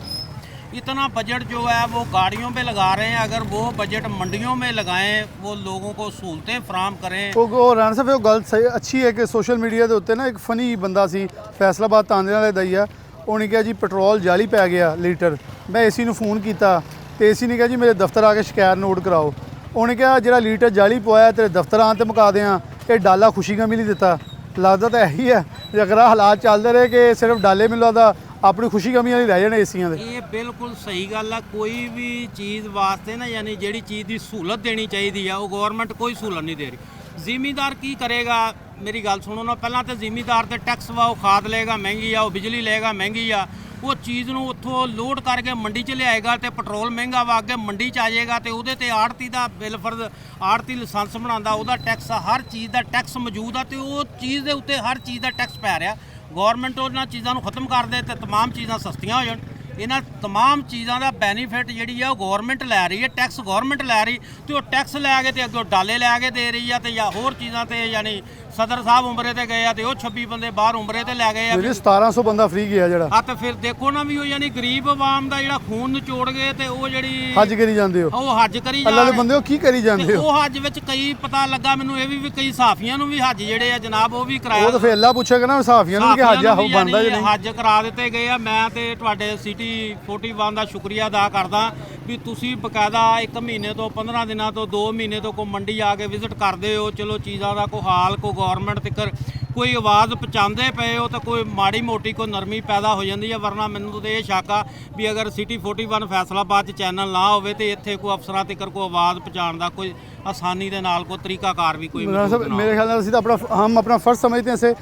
इतना बजट जो है वो गाड़ियों पे लगा रहे हैं अगर वो बजट मंडियों में लगाएं वो लोगों को सहूलतें फराम करें ਉਹ ਰਾਣਾ ਸਾਹਿਬ ਉਹ ਗੱਲ ਸਹੀ ਅੱਛੀ ਹੈ ਕਿ ਸੋਸ਼ਲ ਮੀਡੀਆ ਦੇ ਉੱਤੇ ਨਾ ਇੱਕ ਫਨੀ ਬੰਦਾ ਸੀ ਫੈਸਲਾਬਾਦ ਤਾਂਦੇ ਵਾਲੇ ਦਾ ਹੀ ਆ ਉਹਨੇ ਕਿਹਾ ਜੀ ਪੈਟਰੋਲ ਜਾਲੀ ਪੈ ਗਿਆ ਲੀਟਰ ਮੈਂ ਏਸੀ ਨੂੰ ਫੋਨ ਕੀਤਾ ਤੇ ਏਸੀ ਨੇ ਕਿਹਾ ਜੀ ਮੇਰੇ ਦਫ਼ਤਰ ਆ ਕੇ ਸ਼ਿਕਾਇਤ ਨੋਟ ਕਰਾਓ ਉਹਨੇ ਕਿਹਾ ਜਿਹੜਾ ਲੀਟਰ ਜਾਲੀ ਪਵਾਇਆ ਤੇਰੇ ਦਫ਼ਤਰ ਆਉਣ ਤੇ ਮੁਕਾ ਦਿਆਂ ਇਹ ਡਾਲਾ ਖੁਸ਼ੀ ਕਾ ਮਿਲ ਨਹੀਂ ਦਿੱਤਾ ਲੱਗਦਾ ਤਾਂ ਇਹੀ ਹੈ ਜੇ ਅਗਰ ਆਹ ਹਾਲਾਤ ਚੱਲਦੇ ਰਹੇ ਕਿ ਸਿਰਫ ਡਾਲੇ ਮਿਲਦਾ ਤਾਂ ਆਪਣੀ ਖੁਸ਼ੀ ਕਮੀ ਵਾਲੀ ਰਹਿ ਜਾਣੇ ਏਸੀਆਂ ਦੇ ਇਹ ਬਿਲਕੁਲ ਸਹੀ ਗੱਲ ਆ ਕੋਈ ਵੀ ਚੀਜ਼ ਵਾਸਤੇ ਨਾ ਯਾਨੀ ਜਿਹੜੀ ਚੀਜ਼ ਦੀ ਸਹੂਲਤ ਦੇਣੀ ਚਾਹੀਦੀ ਆ ਉਹ ਗਵਰਨਮੈਂਟ ਕੋਈ ਸਹੂਲਤ ਨਹੀਂ ਦੇ ਰਹੀ ਜ਼ਿਮੀਂਦਾਰ ਕੀ ਕਰੇਗਾ ਮੇਰੀ ਗੱਲ ਸੁਣੋ ਨਾ ਪਹਿਲਾਂ ਤਾਂ ਜ਼ਿਮੀਂਦਾਰ ਤੇ ਟੈਕਸ ਵਾ ਉਹ ਖਾਦ ਲਏਗਾ ਮਹਿੰਗੀ ਆ ਉਹ ਬਿਜਲੀ ਲਏਗਾ ਮਹਿੰਗੀ ਆ ਉਹ ਚੀਜ਼ ਨੂੰ ਉੱਥੋਂ ਲੋਡ ਕਰਕੇ ਮੰਡੀ 'ਚ ਲਿਆਏਗਾ ਤੇ ਪੈਟਰੋਲ ਮਹਿੰਗਾ ਵਾ ਅੱਗੇ ਮੰਡੀ 'ਚ ਆ ਜਾਏਗਾ ਤੇ ਉਹਦੇ ਤੇ ਆੜਤੀ ਦਾ ਬਿੱਲ ਫਰਜ਼ ਆੜਤੀ ਲਾਇਸੈਂਸ ਬਣਾਉਂਦਾ ਉਹਦਾ ਟੈਕਸ ਹਰ ਚੀਜ਼ ਦਾ ਟੈਕਸ ਮੌਜੂਦ ਆ ਤੇ ਉਹ ਚੀਜ਼ ਦੇ ਉੱਤੇ ਹਰ ਚੀਜ਼ ਦਾ ਟੈਕਸ ਪੈ ਰਿਹਾ ਗਵਰਨਮੈਂਟ ਉਹਨਾਂ ਚੀਜ਼ਾਂ ਨੂੰ ਖਤਮ ਕਰ ਦੇ ਤੇ तमाम ਚੀਜ਼ਾਂ ਸਸਤੀਆਂ ਹੋ ਜਾਣ ਇਹਨਾਂ तमाम ਚੀਜ਼ਾਂ ਦਾ ਬੈਨੀਫਿਟ ਜਿਹੜੀ ਆ ਉਹ ਗਵਰਨਮੈਂਟ ਲੈ ਰਹੀ ਹੈ ਟੈਕਸ ਗਵਰਨਮੈਂਟ ਲੈ ਰਹੀ ਤੇ ਉਹ ਟੈਕਸ ਲੈ ਕੇ ਤੇ ਅੱਗੋਂ ਡਾਲੇ ਲੈ ਕੇ ਦੇ ਰਹੀ ਆ ਤੇ ਜਾਂ ਹੋਰ ਚੀਜ਼ਾਂ ਤੇ ਯਾਨੀ ਸਦਰ ਸਾਹਿਬ ਉਮਰੇ ਤੇ ਗਏ ਆ ਤੇ ਉਹ 26 ਬੰਦੇ ਬਾਹਰ ਉਮਰੇ ਤੇ ਲੈ ਗਏ ਆ ਜਿਹੜੀ 1700 ਬੰਦਾ ਫ੍ਰੀ ਗਿਆ ਜਿਹੜਾ ਆ ਤੇ ਫਿਰ ਦੇਖੋ ਨਾ ਵੀ ਉਹ ਯਾਨੀ ਗਰੀਬ ਆਵਾਮ ਦਾ ਜਿਹੜਾ ਖੂਨ ਨਿਚੋੜ ਗਏ ਤੇ ਉਹ ਜਿਹੜੀ ਹੱਜ ਕਰੀ ਜਾਂਦੇ ਹੋ ਉਹ ਹੱਜ ਕਰੀ ਅੱਲਾ ਦੇ ਰਹੇ। ਬੰਦੇ ਹੋ ਕੀ ਕਰੀ ਜਾਂਦੇ ਤੇ ਹੋ ਉਹ ਹੱਜ ਵਿੱਚ ਕਈ ਪਤਾ ਲੱਗਾ ਮੈਨੂੰ ਇਹ ਵੀ ਕਈ ਸਾਫੀਆਂ ਨੂੰ ਵੀ ਹੱਜ ਜਿਹੜੇ ਆ ਜਨਾਬ ਉਹ ਵੀ ਕਰਾਇਆ ਉਹ ਤਾਂ ਫਿਰ ਅੱਲਾ ਪੁੱਛੇਗਾ ਨਾ ਸਾਫੀਆਂ ਨੂੰ ਕਿ ਹੱਜ ਸਾਫ਼ੀਆਂ ਨੂੰ ਵੀ ਬਣਦਾ ਜਾਂ ਯਾਨੀ ਨਹੀਂ ਹੱਜ ਕਰਾ ਦਿੱਤੇ ਗਏ ਆ ਮੈਂ ਤੇ ਤੁਹਾਡੇ ਸਿਟੀ 41 ਦਾ ਸ਼ੁਕਰੀਆ ਅਦਾ ਕਰਦਾ ਵੀ ਤੁਸੀਂ ਬਕਾਇਦਾ 1 ਮਹੀਨੇ ਤੋਂ 15 ਦਿਨਾਂ ਤੋਂ 2 ਮਹੀਨੇ ਤੋਂ ਕੋਈ ਮੰਡੀ ਆ ਕੇ ਵਿਜ਼ਿਟ ਕਰਦੇ ਹੋ ਚਲੋ ਚੀਜ਼ਾਂ ਦਾ ਕੋਈ ਹਾਲ ਕੋਈ ਗਵਰਨਮੈਂਟ ਤੱਕ ਕੋਈ ਆਵਾਜ਼ ਪਹੁੰਚਾਉਂਦੇ ਪਏ ਹੋ ਤਾਂ ਕੋਈ ਮਾੜੀ ਮੋਟੀ ਕੋਈ ਨਰਮੀ ਪੈਦਾ ਹੋ ਜਾਂਦੀ ਹੈ ਵਰਨਾ ਮੈਨੂੰ ਤਾਂ ਇਹ ਸ਼ੱਕ ਆ ਵੀ ਅਗਰ ਸਿਟੀ 41 ਫੈਸਲਾਬਾਦ 'ਚ ਚੈਨਲ ਨਾ ਹੋਵੇ ਤੇ ਇੱਥੇ ਕੋਈ ਅਫਸਰਾਂ ਤੱਕ ਕੋਈ ਆਵਾਜ਼ ਪਹੁੰਚਾਉਣ ਦਾ ਕੋਈ ਆਸਾਨੀ ਦੇ ਨਾਲ ਕੋਈ ਤਰੀਕਾਕਾਰ ਵੀ ਕੋਈ राना ਮੌਜੂਦ साहब ना हो। मेरे ख्याल से सीधा अपना हम अपना फ़र्ज़ समझते हैं इसे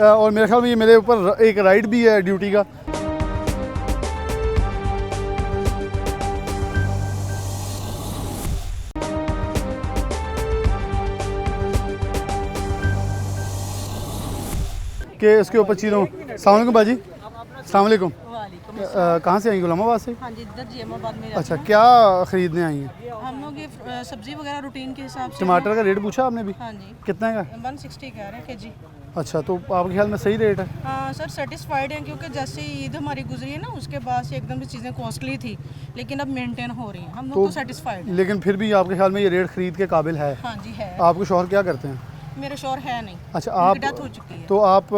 और मेरे ख्याल में ये मेरे ऊपर एक राइट भी है ड्यूटी का कि इसके ऊपर चीज़ों अस्सलाम वालेकुम बाजी अस्सलाम वालेकुम कहाँ से आई गुलामाबाद से हाँ जी इधर जियामाबाद में अच्छा क्या ख़रीदने आई हैं हम लोग ये सब्जी वगैरह रूटीन के हिसाब से टमाटर का रेट पूछा आपने भी हाँ जी कितने का 160 कह रहे हैं केजी अच्छा तो आपके ख्याल में सही रेट है हाँ सर सेटिस्फाइड हैं क्योंकि जैसे ईद हमारी गुजरी है ना उसके बाद से एकदम से चीज़ें कॉस्टली थी लेकिन अब मेंटेन हो रही हैं हम लोग तो सेटिस्फाइड हैं लेकिन फिर भी आपके ख्याल में ये रेट खरीद के काबिल है हाँ जी है आपके शौहर क्या करते हैं मेरे शौहर है नहीं अच्छा उनकी आप डेथ हो चुकी है तो आप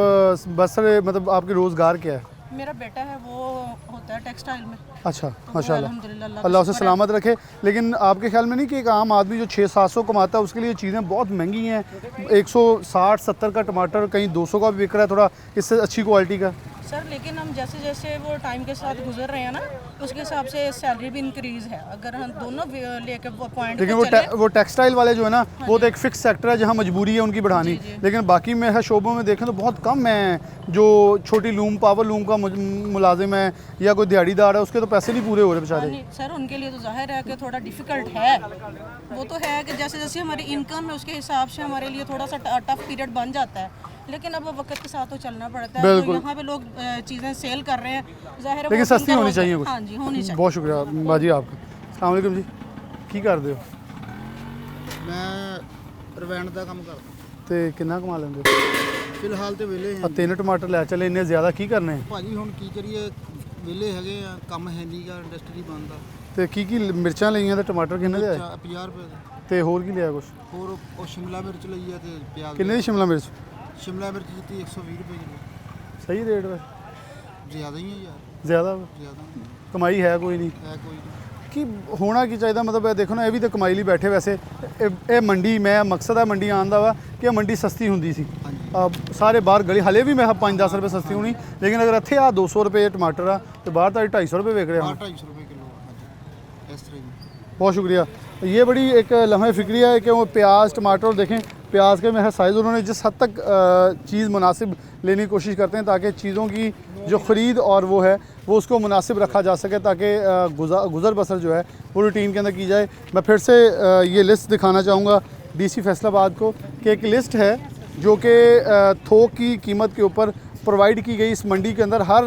बस मतलब आपके रोज़गार क्या है मेरा बेटा है वो होता है टेक्सटाइल में अच्छा तो वो माशाल्लाह अल्हम्दुलिल्लाह अल्लाह उसे शुक्र है। सलामत रखे लेकिन आपके ख्याल में नहीं कि एक आम आदमी जो 600-700 कमाता है उसके लिए चीज़ें बहुत महंगी हैं 160-70 का टमाटर कहीं 200 का भी बिक रहा है थोड़ा इससे अच्छी क्वालिटी का सर लेकिन हम जैसे जैसे वो टाइम के साथ गुजर रहे हैं ना, उसके हिसाब से सैलरी भी इंक्रीज है। अगर हम दोनों लेके पॉइंट लेकिन वो टेक्सटाइल वाले जो है ना, वो तो एक फिक्स सेक्टर है जहाँ मजबूरी है उनकी बढ़ानी, लेकिन बाकी में शोबों में देखें तो बहुत कम है जो छोटी लूम, पावर लूम का मुलाजिम है या कोई दिहाड़ीदार है, उसके तो पैसे नहीं पूरे हो रहे बेचारे। सर उनके लिए तो जाहिर है कि थोड़ा डिफिकल्ट है, वो तो है कि जैसे जैसे हमारी इनकम है उसके हिसाब से हमारे लिए थोड़ा सा टफ पीरियड बन जाता है, लेकिन अब वक्त के साथ तो चलना पड़ता है। तो यहाँ पे लोग चीज़ें सेल कर रहे हैं, जाहिर है लेकिन सस्ती होनी चाहिए कुछ। हाँ जी, होनी चाहिए। बहुत शुक्रिया बाजी आपका। अस्सलाम वालेकुम जी, की करते हो? मैं ਰਵੈਣ ਦਾ ਕੰਮ ਕਰਦਾ ਤੇ ਕਿੰਨਾ ਕਮਾ ਲੈਂਦੇ ਹੋ? ਫਿਲਹਾਲ ਤੇ ਵਿਹਲੇ ਆ ਹਾਂ 3 ਟਮਾਟਰ ਲੈ ਚਲੇ, ਇੰਨੇ ਜ਼ਿਆਦਾ ਕੀ ਕਰਨੇ? ਭਾਜੀ, ਹੁਣ ਕੀ ਕਰੀਏ, ਵਿਹਲੇ ਹੈਗੇ ਆ, ਕੰਮ ਹੈ ਨਹੀਂਗਾ, ਇੰਡਸਟਰੀ ਬੰਦ ਆ। ਤੇ ਕੀ ਮਿਰਚਾਂ ਲਈਆਂ ਤੇ ਟਮਾਟਰ ਕਿੰਨੇ ਦੇ ਆਏ? 50 ਰੁਪਏ ਦਾ। ਤੇ ਹੋਰ ਕੀ ਲਿਆ ਕੁਛ? ਹੋਰ ਉਹ ਸ਼ਿਮਲਾ ਮਿਰਚ ਲਈ ਆ ਤੇ ਪਿਆਜ਼। ਕਿੰਨੇ ਦੀ ਸ਼ਿਮਲਾ ਮਿਰਚ? ਸ਼ਿਮਲਾ ਮਿਰਚ ਦਿੱਤੀ 120 ਰੁਪਏ ਕਿਲੋ। ਸਹੀ ਰੇਟ ਵੇ? ਜ਼ਿਆਦਾ ਹੀ ਹੈ ਯਾਰ, ਜ਼ਿਆਦਾ ਜ਼ਿਆਦਾ ਕਮਾਈ ਹੈ ਕੋਈ ਨਹੀਂ? ਹੈ ਕੋਈ ਨਹੀਂ। ਕਿ ਹੋਣਾ ਕੀ ਚਾਹੀਦਾ, ਮਤਲਬ ਇਹ ਦੇਖੋ ਨਾ, ਇਹ ਵੀ ਤਾਂ ਕਮਾਈ ਲਈ ਬੈਠੇ ਵੈਸੇ। ਇਹ ਮੰਡੀ, ਮੈਂ ਮਕਸਦ ਹੈ ਮੰਡੀ ਆਉਣ ਦਾ ਵਾ ਕਿ ਇਹ ਮੰਡੀ ਸਸਤੀ ਹੁੰਦੀ ਸੀ। ਸਾਰੇ ਬਾਹਰ ਗਲੀ ਹਲੇ ਵੀ ਮੈਂ 5-10 ਰੁਪਏ ਸਸਤੀ ਹੋਣੀ, ਲੇਕਿਨ ਅਗਰ ਇੱਥੇ ਆ 200 ਰੁਪਏ ਟਮਾਟਰ ਆ ਤੇ ਬਾਹਰ ਤਾਂ 250 रुपये ਵਿਕ ਰਿਹਾ। 250 ਰੁਪਏ ਕਿਲੋ ਆ ਇਸ ਤਰ੍ਹਾਂ ਹੀ। बहुत शुक्रिया। ये बड़ी एक लम्हा फ़िक्री है कि वो प्याज टमाटर देखें, प्याज के मेरा साइज़ उन्होंने जिस हद तक चीज़ मुनासिब लेने की कोशिश करते हैं ताकि चीज़ों की जो ख़रीद और वो है वो उसको मुनासिब रखा जा सके, ताकि गुज़र बसर जो है वो रूटीन के अंदर की जाए। मैं फिर से ये लिस्ट दिखाना चाहूँगा DC फैसलाबाद को कि एक लिस्ट है जो कि थोक की कीमत के ऊपर प्रोवाइड की गई इस मंडी के अंदर, हर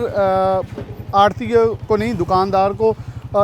आड़ती को नहीं, दुकानदार को,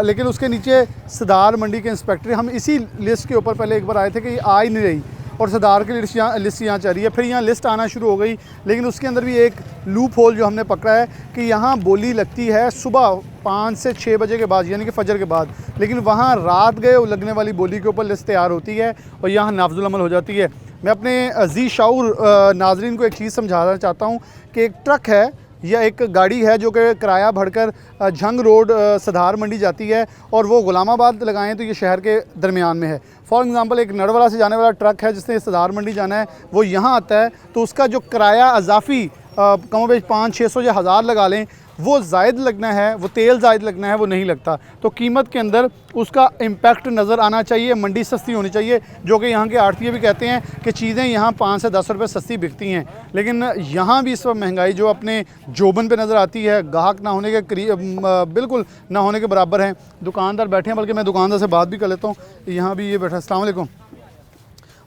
लेकिन उसके नीचे सदार मंडी के इंस्पेक्टर। हम इसी लिस्ट के ऊपर पहले एक बार आए थे कि ये आ ही नहीं रही, और सदार की लिस्ट यहाँ चल रही है, फिर यहाँ लिस्ट आना शुरू हो गई, लेकिन उसके अंदर भी एक लूप होल जो हमने पकड़ा है कि यहाँ बोली लगती है सुबह 5 से 6 बजे के बाद, यानी कि फजर के बाद, लेकिन वहाँ रात गए लगने वाली बोली के ऊपर लिस्ट तैयार होती है और यहाँ नाफजुल अमल हो जाती है। मैं अपने अज़ीज़ शाऊर नाजरीन को एक चीज़ समझाना चाहता हूँ कि एक ट्रक है या एक गाड़ी है जो कि किराया भरकर झंग रोड सधार मंडी जाती है, और वो गुलामाबाद लगाएं तो ये शहर के दरमियान में है। फॉर एग्ज़ाम्पल एक नरवाला से जाने वाला ट्रक है जिसने सधार मंडी जाना है, वो यहाँ आता है तो उसका जो किराया अजाफ़ी कम बेश 500-600 या 1000 लगा लें, वो ज़ायद लगना है, वो तेल ज़ायद लगना है, वो नहीं लगता। तो कीमत के अंदर उसका इम्पैक्ट नज़र आना चाहिए। मंडी सस्ती होनी चाहिए, जो कि यहाँ के आड़तिये भी कहते हैं कि चीज़ें यहाँ 5 से 10 रुपये सस्ती बिकती हैं, लेकिन यहाँ भी इस वक्त महंगाई जो अपने जोबन पे नज़र आती है, गाहक ना होने के करीब, बिल्कुल ना होने के बराबर हैं। दुकानदार बैठे हैं, बल्कि मैं दुकानदार से बात भी कर लेता हूँ। यहाँ भी ये बैठा। अस्सलाम वालेकुम।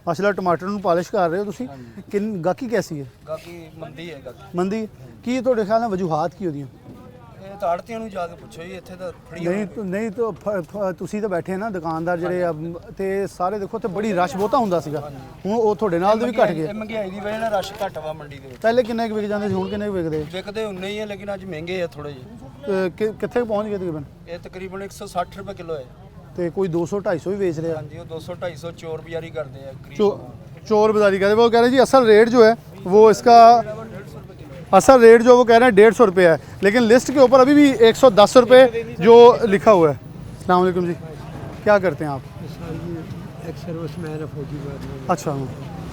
माशाल्लाह टमाटर ਨੂੰ ਪਾਲਿਸ਼ ਕਰ ਰਹੇ ਹੋ ਤੁਸੀਂ, ਗਾਹਕੀ ਕੈਸੀ ਹੈ? ਗਾਹਕੀ ਮੰਦੀ ਹੈ, ਗਾਹਕੀ ਮੰਦੀ ਕੀ ਤੁਹਾਡੇ ਖਿਆਲ ਨਾਲ ਵਜੂਹਾਤ ਕੀ ਉਹਦੀਆਂ? ਇਹ ਤਾਂ ਆੜਤੀਆਂ ਨੂੰ ਜਾ ਕੇ ਪੁੱਛੋ ਜੀ, ਇੱਥੇ ਤਾਂ ਫੜੀ ਨਹੀਂ ਤਾਂ ਤੁਸੀਂ ਤਾਂ ਬੈਠੇ ਨਾ ਦੁਕਾਨਦਾਰ ਜਿਹੜੇ ਤੇ ਸਾਰੇ ਦੇਖੋ ਤੇ ਬੜੀ ਰਸ਼ ਬਹੁਤਾ ਹੁੰਦਾ ਸੀਗਾ, ਹੁਣ ਉਹ ਤੁਹਾਡੇ ਨਾਲ ਦੇ ਵੀ ਘਟ ਗਏ। ਮਹਿੰਗਾਈ ਦੀ ਵਜ੍ਹਾ ਨਾਲ ਰਸ਼ ਘੱਟ ਵਾ ਮੰਡੀ ਦੇ ਵਿੱਚ। ਪਹਿਲੇ ਕਿੰਨੇ ਕੁ ਵਿਕ ਜਾਂਦੇ ਸੀ, ਹੁਣ ਕਿੰਨੇ ਕੁ ਵਿਕਦੇ? ਵਿਕਦੇ ਉਨੇ ਹੀ ਆ, ਲੇਕਿਨ ਅੱਜ ਮਹਿੰਗੇ ਆ ਥੋੜੇ ਜਿਹੇ। ਕਿੱਥੇ ਪਹੁੰਚ ਗਏ ਤਕਰੀਬਨ? ਇਹ ਤਕਰੀਬਨ 160 ਰੁਪਏ ਕਿਲੋ ਹੈ। ਤੇ ਕੋਈ 200-250 ਵੀ ਵੇਚ ਰਿਹਾ? ਹਾਂਜੀ, ਉਹ 200-250 ਚੋਰ ਬਾਜ਼ਾਰੀ ਕਰਦੇ ਆ। चोर बाजारी कहते हैं। वो कह रहे हैं जी असल रेट जो है वो इसका असल रेट जो वो कह रहे हैं 150 रुपये है, लेकिन लिस्ट के ऊपर अभी भी 110 रुपये जो लिखा हुआ है। अस्सलाम वालेकुम जी, क्या करते हैं आप? एक सर्विसमैन है, फौजी। अच्छा,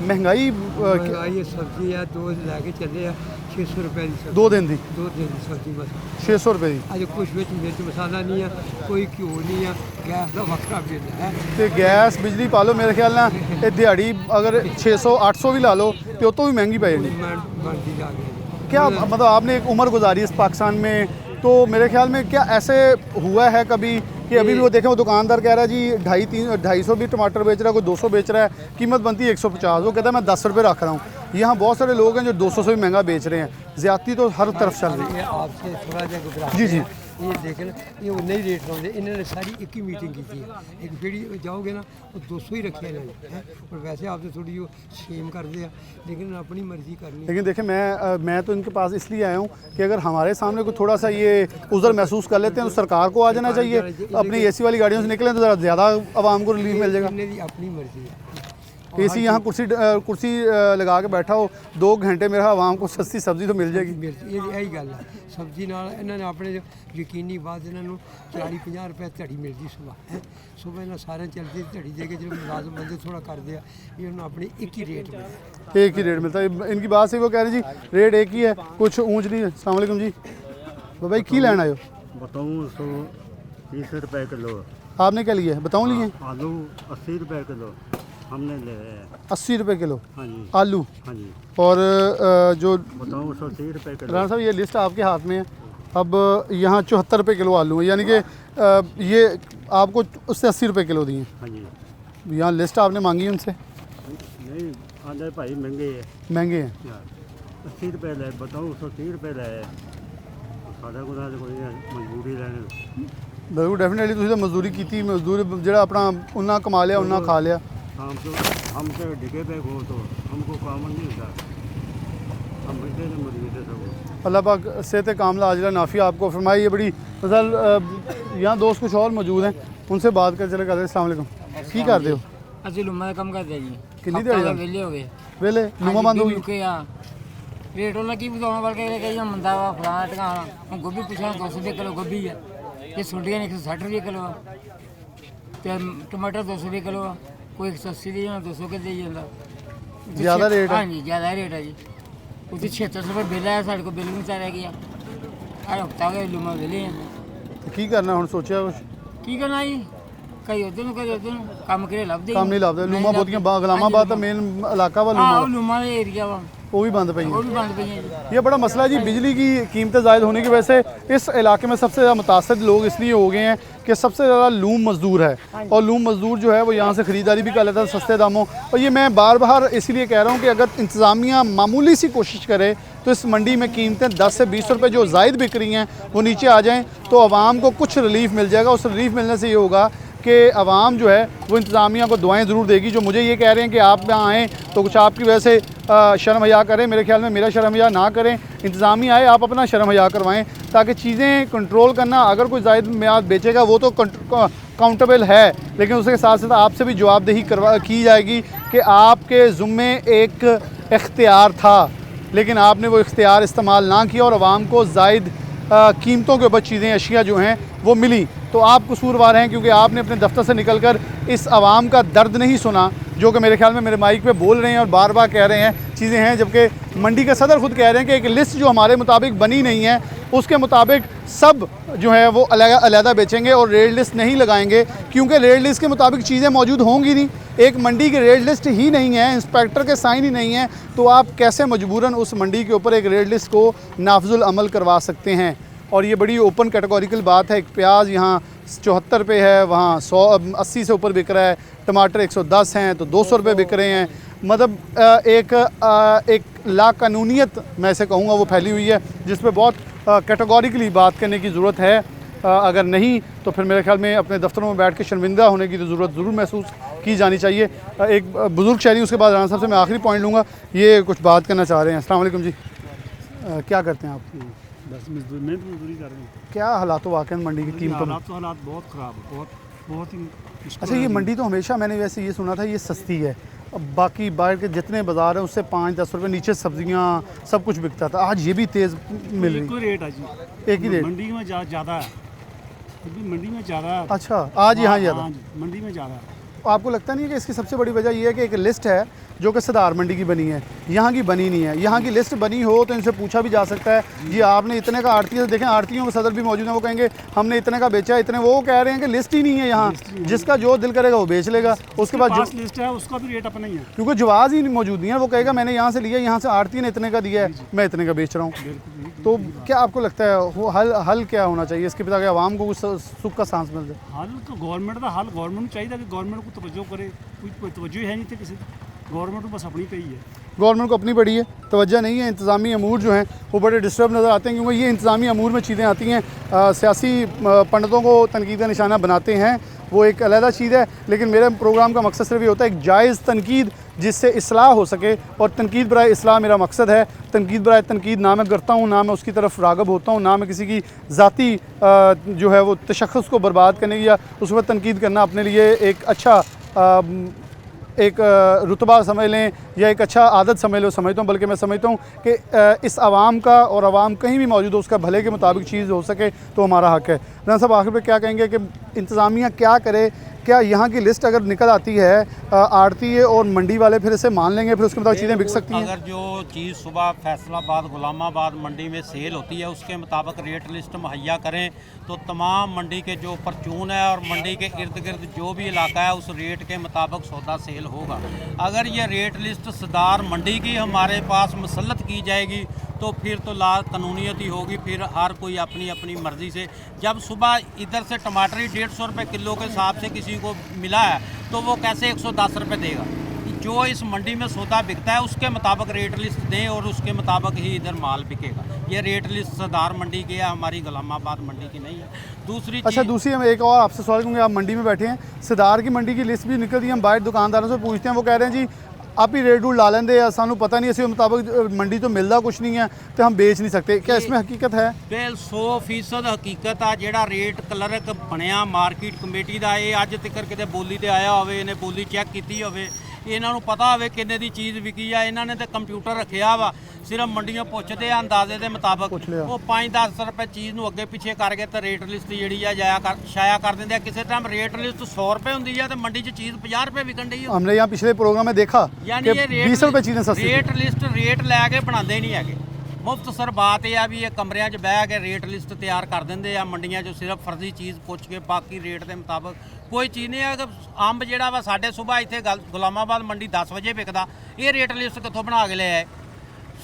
महंगाई सब्जी है, 2 लैके चले 600 रुपए की। 2 दिन की 2 दिन की सब्जी बस 600 रुपये की। अज कुछ बिच मिर्च मसाला नहीं है, कोई घ्यो नहीं है, गैस का वक्रा बिल है। तो गैस बिजली पा लो, मेरे ख्याल ना ये दिहाड़ी अगर 600-800 भी ला लो तो भी महंगी पै जाएगी। क्या मतलब आपने एक उम्र गुजारी इस पाकिस्तान में, तो मेरे ख्याल में क्या ऐसे हुआ है कभी कि अभी भी वो देखें, वो दुकानदार कह रहा है जी 250-250 भी टमाटर बेच रहा है, कोई 200 बेच रहा है, कीमत बनती है 150, वो कहता है मैं 10 रुपये रख रहा हूँ। यहाँ बहुत सारे लोग हैं जो 200 से भी महंगा बेच रहे हैं। ज़्यादती तो हर तरफ चल रही है। आपसे थोड़ा जा गुजरात जी जी, ये देखें, ये वो नहीं रेट लाते, इन्होंने सारी एक ही मीटिंग की थी। एक फीडी जाओगे ना वो 200 ही रखे हैं, और वैसे आपसे थोड़ी वो सेम कर दिया, लेकिन अपनी मर्जी करनी। लेकिन देखें मैं तो इनके पास इसलिए आया हूँ कि अगर हमारे सामने कोई थोड़ा सा ये उज़र महसूस कर लेते हैं तो सरकार को आ जाना चाहिए, अपनी AC वाली गाड़ियों से निकलें तो ज़रा ज़्यादा आवाम को रिलीफ मिल जाएगा। अपनी मर्जी है, एसी यहाँ कुर्सी लगा के बैठा हो 2 घंटे मेरा आवाम को सस्ती सब्जी तो मिल जाएगी। यही गल है सब्जी नाल इन्होंने अपने यकीनी बात इन्होंने 40-50 रुपए दिहाड़ी मिलती सुबह है। सुबह इन्हें सारे चलती दिहाड़ी दे के जो मुलाजम बंदे थोड़ा करते हैं ये उन्होंने अपनी एक ही रेट मिलता एक ही रेट मिलता है। इनकी बात से वो कह रहे जी रेट एक ही है, कुछ ऊँच नहीं है। अस्सलाम वालेकुम जी, भाई की लेना आयो? बताऊँ 130 रुपए किलो। आपने क्या लिया है बताऊँ? लिए आलू 80 रुपए किलो हमने ले हैं। 80 रुपए किलो हाँ जी। आलू? हाँ जी। और जो बताऊँ 130 रुपए किलो। राना साहब ये लिस्ट आपके हाथ में है। अब यहाँ 74 रुपए किलो आलू है, यानी कि ये आपको उससे 80 रुपए किलो दिए। हाँ जी। यहाँ लिस्ट आपने मांगी उनसे? नहीं आंधे भाई महंगे है। महंगे हैं 80 रुपए ले, बताऊँ 130 रुपए ले साढ़े को कोई मजबूरी लेने। बिल्कुल डेफिनेटली तुसीं तो मजदूरी की, मजदूर जो अपना उन्ना कमा लिया उन्ना खा लिया। हम तो डिगे पे हो तो हमको काम नहीं होता, हम बैठे थे मजबूरी थे सब। अल्लाह पाक सेहत कामला आजला नाफिया आपको फरमाए। ये बड़ी मसल यहाँ दोस्त कुछ और मौजूद हैं, उनसे बात कर चले कर। अस्सलाम वालेकुम, की कर रहे हो? ਅਸੀਂ ਲੁਮਾ ਦਾ ਕੰਮ ਕਰਦੇ ਜੀ। ਕਿੰਨੀ ਦਿਹਾੜੀ ਦਾ? ਵਿਹਲੇ ਹੋ ਗਏ। ਵੇਲੇ ਲੂਮਾ ਬੰਦ ਹੋ ਗਈ? ਕਿ ਆ ਰੇਟ ਉਹਨਾਂ ਕੀ ਬਤਾਉਣਾ ਬਲਕਿ ਇਹ ਕਹੀਆਂ ਮੰਦਾ ਵਾ ਫਲਾਂ ਟਿਕਾਣਾ। ਹੁਣ ਗੋਭੀ ਪੁੱਛਣਾ 200 ਰੁਪਏ ਕਿਲੋ ਗੋਭੀ ਹੈ, ਇਹ ਸੁੰਡੀਆਂ 160 ਰੁਪਏ ਕਿਲੋ ਆ, ਤੇ ਟਮਾਟਰ 200 ਰੁਪਏ ਕਿਲੋ ਆ, ਕੋਈ 180 ਦੀ ਜਾਂ 200 ਕੇ ਦੇਈ ਜਾਂਦਾ। ਜ਼ਿਆਦਾ ਰੇਟ ਹੈ? ਹਾਂਜੀ ਜ਼ਿਆਦਾ ਰੇਟ ਹੈ ਜੀ। ਉੱਥੇ 76 ਰੁਪਏ ਬਿੱਲ ਆਇਆ, ਸਾਡੇ ਕੋਲ ਬਿੱਲ ਨਹੀਂ ਚਾਰਿਆ ਗਿਆ। ਆ ਹਫਤਾ ਹੋ ਗਿਆ ਲੂਮਾ ਵਿਹਲੇ ਆ। ਕੀ ਕਰਨਾ ਹੁਣ, ਸੋਚਿਆ ਕੁਛ? ਕੀ ਕਰਨਾ ਜੀ, ਕਈ ਉਧਰ ਨੂੰ ਕਈ ਉਧਰ ਨੂੰ, ਕੰਮ ਕਿਹੜੇ ਲੱਭਦੇ ਕੰਮ ਨਹੀਂ ਲੱਭਦੇ। ਲੂਮਾ ਬਹੁਤੀਆਂ ਗੁਲਾਮਾਬਾਦ ਦਾ ਮੇਨ इलाका वा हाँ लूमा, लूमा का एरिया वा, वो भी बंद पई वो है। भी बंद पई है जी। ये बड़ा मसला है जी, बिजली की कीमतें ज़ायद होने की वजह से इस इलाके में सबसे ज़्यादा मुतासर लोग इसलिए हो गए हैं कि सबसे ज़्यादा लूम मज़दूर है, और लूम मज़दूर जो है वो यहाँ से ख़रीदारी भी कर लेता है सस्ते दामों। और ये मैं बार बार इसलिए कह रहा हूँ कि अगर इंतज़ामिया मामूली सी कोशिश करे तो इस मंडी में कीमतें 10 से 20 रुपये जो ज़ायद बिक रही हैं वो नीचे आ जाएँ तो आवाम को कुछ रिलीफ़ मिल जाएगा। उस रिलीफ़ मिलने से ये होगा कि आवाम जो है वो इंतज़ामिया को दुआएं ज़रूर देगी। जो मुझे ये कह रहे हैं कि आप यहाँ आएँ तो कुछ आपकी वजह से शर्म हया करें, मेरे ख्याल में मेरा शर्म हया ना करें। इंतज़ामिया आए, आप अपना शर्म हया करवाएं ताकि चीज़ें कंट्रोल करना। अगर कोई ज़ायद म्याद बेचेगा वो तो काउंटेबल है, लेकिन उसके साथ साथ आपसे भी जवाबदेही की जाएगी कि आपके ज़ुम्मे एक इख्तियार था लेकिन आपने वो इख्तियार इस्तेमाल ना किया और आवाम को ज़ायद कीमतों के ऊपर चीज़ें अशिया जो हैं वो मिली। तो आप कसूरवार हैं क्योंकि आपने अपने दफ्तर से निकलकर इस आवाम का दर्द नहीं सुना जो कि मेरे ख्याल में मेरे माइक पे बोल रहे हैं और बार बार कह रहे हैं चीज़ें हैं, जबकि मंडी का सदर खुद कह रहे हैं कि एक लिस्ट जो हमारे मुताबिक बनी नहीं है उसके मुताबिक सब जो है वो अलग बेचेंगे और रेट लिस्ट नहीं लगाएंगे, क्योंकि रेट लिस्ट के मुताबिक चीज़ें मौजूद होंगी नहीं। एक मंडी की रेट लिस्ट ही नहीं है, इंस्पेक्टर के साइन ही नहीं है, तो आप कैसे मजबूरन उस मंडी के ऊपर एक रेट लिस्ट को नाफजुल अमल करवा सकते हैं। और ये बड़ी ओपन कैटेगोरिकल बात है। एक प्याज यहाँ 74 रुपये है, वहाँ 180 से ऊपर बिक रहा है, टमाटर 110 हैं तो 200 रुपये बिक रहे हैं। मतलब एक लाकानूनियत मैं इसे कहूँगा वो फैली हुई है जिस पर बहुत कैटेगोरिकली बात करने की ज़रूरत है। अगर नहीं तो फिर मेरे ख्याल में अपने दफ्तरों में बैठ के शर्मिंदा होने की तो ज़रूरत ज़रूर महसूस की जानी चाहिए। एक बुज़ुर्ग शहरी, उसके बाद राना साहब से मैं आखिरी पॉइंट लूँगा, ये कुछ बात करना चाह रहे हैं। अस्सलाम वालेकुम जी, क्या करते हैं आप? बस मजदूरी कर रहे हैं। क्या हालात वाकई मंडी की कीमतों में? हालात बहुत ख़राब है, बहुत ही। अच्छा, ये मंडी तो हमेशा मैंने वैसे ये सुना था ये सस्ती है, अब बाकी बाहर के जितने बाज़ार हैं उससे 5-10 रुपये नीचे सब्जियां सब कुछ बिकता था, आज ये भी तेज़ मिल रही है? रेट है जी, एक ही रेट मंडी में ज़्यादा है, मंडी में ज़्यादा। अच्छा, आज यहाँ ज़्यादा, मंडी में ज़्यादा। आपको लगता नहीं है कि इसकी सबसे बड़ी वजह यह है कि एक लिस्ट है जो कि सदार मंडी की बनी है, यहाँ की बनी नहीं है? यहाँ की लिस्ट बनी हो तो इनसे पूछा भी जा सकता है जी आपने इतने का आड़ती से, देखें आड़तियों के सदर भी मौजूद हैं, वो कहेंगे हमने इतने का बेचा, इतने, वो कह रहे हैं कि लिस्ट ही नहीं है यहाँ, जिसका जो दिल करेगा वो बेच लेगा। उसके बाद जो लिस्ट है उसका भी रेट अपना ही है, क्योंकि जवाब ही मौजूद नहीं है, वो कहेगा मैंने यहाँ से लिया, यहाँ से आड़ती ने इतने का दिया है, मैं इतने का बेच रहा हूँ। तो क्या आपको लगता है वो हल क्या होना चाहिए इसके ताकि आवाम को कुछ सुख का सांस मिल जाए? हल तो गवर्नमेंट का हल गवर्नमेंट चाहिए कि गवर्नमेंट को तवज्जो करे, कोई तवज्जो है नहीं थे किसी, गवर्नमेंट को बस अपनी पे ही है, गवर्नमेंट को अपनी पड़ी है, तवज्जो नहीं है। इंतज़ामी अमूर जो हैं वो बड़े डिस्टर्ब नज़र आते हैं क्योंकि ये इंतज़ामी अमूर में चीज़ें आती हैं सियासी पंडितों को तनकीद का निशाना बनाते हैं, वो एक अलहदा चीज़ है। लेकिन मेरे प्रोग्राम का मकसद सिर्फ ये होता है एक जायज़ तनकीद जिससे इस्लाह हो सके, और तनकीद बराए इस्लाह मेरा मकसद है। तनकीद बराए तनकीद ना मैं करता हूँ, ना मैं उसकी तरफ राग़ब होता हूँ, ना मैं किसी की ज़ाती जो है वो तशख़्ख़ुस को बर्बाद करने की या उस पर तनकीद करना अपने लिए एक अच्छा एक रुतबा समझ लें या एक अच्छा आदत समझ लो, समझता हूँ, बल्कि मैं समझता हूँ कि इस आवाम का और आवाम कहीं भी मौजूद हो उसका भले के मुताबिक चीज़ हो सके तो हमारा हक़ है। रन साहब आखिर पे क्या कहेंगे कि इंतज़ामिया क्या करे? क्या यहाँ की लिस्ट अगर निकल आती है आड़ती और मंडी वाले फिर इसे मान लेंगे, फिर उसके मुताबिक चीज़ें बिक सकती हैं? अगर जो चीज़ सुबह फैसलाबाद गुलामाबाद मंडी में सेल होती है उसके मुताबिक रेट लिस्ट मुहैया करें तो तमाम मंडी के जो परचून है और मंडी के इर्द गिर्द जो भी इलाका है उस रेट के मुताबिक सौदा सेल होगा। अगर ये रेट लिस्ट सदार मंडी की हमारे पास मुसल्लत की जाएगी तो फिर तो ला कानूनियत ही होगी, फिर हर कोई अपनी अपनी मर्ज़ी से। जब सुबह इधर से टमाटर ही 150 रुपये किलो के हिसाब से किसी को मिला है तो वो कैसे 110 रुपये देगा? जो इस मंडी में सौदा बिकता है उसके मुताबिक रेट लिस्ट दें और उसके मुताबिक ही इधर माल बिकेगा। ये रेट लिस्ट सदार मंडी की है, हमारी गुलामाबाद मंडी की नहीं है। दूसरी अच्छा, दूसरी हम एक और आपसे सवाल करूँगा, आप मंडी में बैठे हैं, सदार की मंडी की लिस्ट भी निकलती है, हम बाहर दुकानदारों से पूछते हैं, वो कह रहे हैं जी आप ही रेट रूट ला लेंगे या सानू पता नहीं, इसी मुताबिक मंडी तो मिलता कुछ नहीं है तो हम बेच नहीं सकते। क्या इसमें हकीकत है? बिल 100% हकीकत आ। ਜਿਹੜਾ ਰੇਟ ਕਲਰਕ ਬਣਿਆ ਮਾਰਕੀਟ ਕਮੇਟੀ ਦਾ, ਇਹ ਅੱਜ ਤੱਕ ਕਿਤੇ ਬੋਲੀ ਤੇ ਆਇਆ ਹੋਵੇ, ਇਹਨੇ ਬੋਲੀ ਚੈੱਕ ਕੀਤੀ ਹੋਵੇ, ਇਹਨਾਂ ਨੂੰ ਪਤਾ ਹੋਵੇ ਕਿੰਨੇ ਦੀ ਚੀਜ਼ ਵਿਕੀ ਆ। ਇਹਨਾਂ ਨੇ ਤਾਂ ਕੰਪਿਊਟਰ ਰੱਖਿਆ ਵਾ, ਸਿਰਫ ਮੰਡੀਆਂ ਪੁੱਛਦੇ ਆ ਅੰਦਾਜ਼ੇ ਦੇ ਮੁਤਾਬਕ, ਉਹ 5-10 ਰੁਪਏ ਚੀਜ਼ ਨੂੰ ਅੱਗੇ ਪਿੱਛੇ ਕਰਕੇ ਤੇ ਰੇਟ ਲਿਸਟ ਜਿਹੜੀ ਆ ਛਾਇਆ ਕਰ ਦਿੰਦੇ ਆ। ਕਿਸੇ ਟਾਈਮ ਰੇਟ ਲਿਸਟ 100 रुपये ਹੁੰਦੀ ਆ ਤੇ ਮੰਡੀ 'ਚ ਚੀਜ਼ 50 रुपये ਵਿਕਣ ਡਈ ਆ। हमने यहाँ पिछले प्रोग्राम में देखा यानी कि ये 20 रुपये चीज़ें सस्ती रेट लिस्ट रेट लैके बनाते नहीं है। मुख्तसर बात यह है भी ये कमरिया च बह के रेट लिस्ट तैयार कर देंगे आ मंडियां जो सिर्फ फर्जी चीज़ पुछ के बाकी रेट के मुताबिक कोई चीज़ नहीं है। अगर अंब जोड़ा वा साढ़े सुबह इतने गुलामाबाद मंडी 10 बजे विकदा, ये रेट लिस्ट कितों बना के लिया है?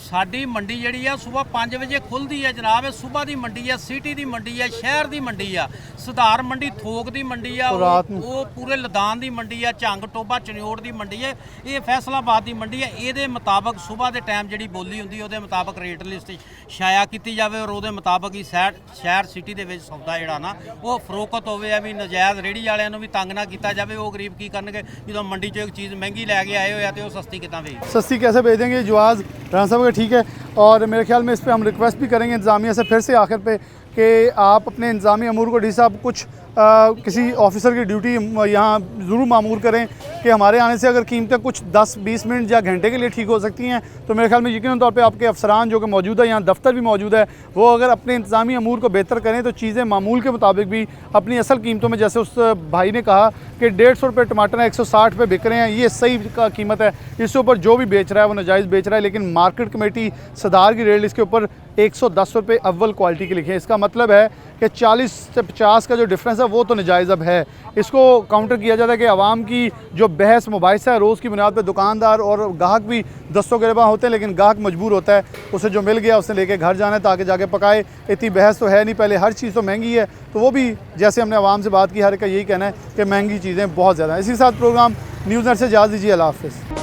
साडी मंडी जी है सुबह 5 बजे खुलती है जनाब, सुबह की मंडी है, सिटी की मंडी है, शहर की मंडी है, सुधार मंडी थोक की मंडी है, वो पूरे लदान की मंडी है, झंग टोबा चनियोड़ की मंडी है, ये फैसलाबाद की मंडी है। ये मुताबिक सुबह के टाइम जी बोली होंगी वो मुताबिक रेट लिस्ट छाया की जाए और वो मुताबिक ही शहर सिटी के सौदा जोड़ा ना वो फरोख्त हो भी नजायज़ रेहड़ी वालों भी तंग ना किया जाए। वो गरीब की करनगे जो मंडी चो एक चीज़ महंगी लैके आए हुए तो सस्ती कितना बेच सस्ती कैसे बेच देंगे? जवाब राना साहब का ठीक है, और मेरे ख्याल में इस पर हम रिक्वेस्ट भी करेंगे इंतज़ामिया से फिर से आखिर पे कि आप अपने इंतज़ामी अमूर को डी साहब कुछ किसी ऑफिसर की ड्यूटी यहाँ ज़रूर मामूर करें कि हमारे आने से अगर कीमतें कुछ 10-20 मिनट या घंटे के लिए ठीक हो सकती हैं तो मेरे ख्याल में यकीन तौर पे आपके अफसरान जो कि मौजूद है, यहाँ दफ्तर भी मौजूद है, वो अगर अपने इंतज़ामी अमूर को बेहतर करें तो चीज़ें मामूल के मुताबिक भी अपनी असल कीमतों में, जैसे उस भाई ने कहा कि 150 रुपये टमाटर है 160 पे बिक रहे हैं, ये सही का कीमत है, इससे ऊपर जो भी बेच रहा है वो नाजायज़ बेच रहा है। लेकिन मार्केट कमेटी सदार की रेट लिस्ट के ऊपर 110 रुपये अव्वल क्वालिटी के लिखे हैं। इसका मतलब है कि 40 से 50 का जो डिफरेंस है वो तो नाजायज़ अब है। इसको काउंटर किया जाता है कि आवाम की जो बहस मुबाहिसा है रोज़ की बुनियाद पर, दुकानदार और गाहक भी दस्तों गिरबां होते हैं, लेकिन गाहक मजबूर होता है, उसे जो मिल गया उसने लेके घर जाना है ताकि जाके पकाए। इतनी बहस तो है नहीं, पहले हर चीज़ तो महंगी है, तो वो भी जैसे हमने आवाम से बात की हर का यही कहना है कि महंगी चीज़ें बहुत ज़्यादा हैं। इसी साथ प्रोग्राम न्यूज़ नेट से इजाज़त दीजिए, अल्लाह हाफ़िज़।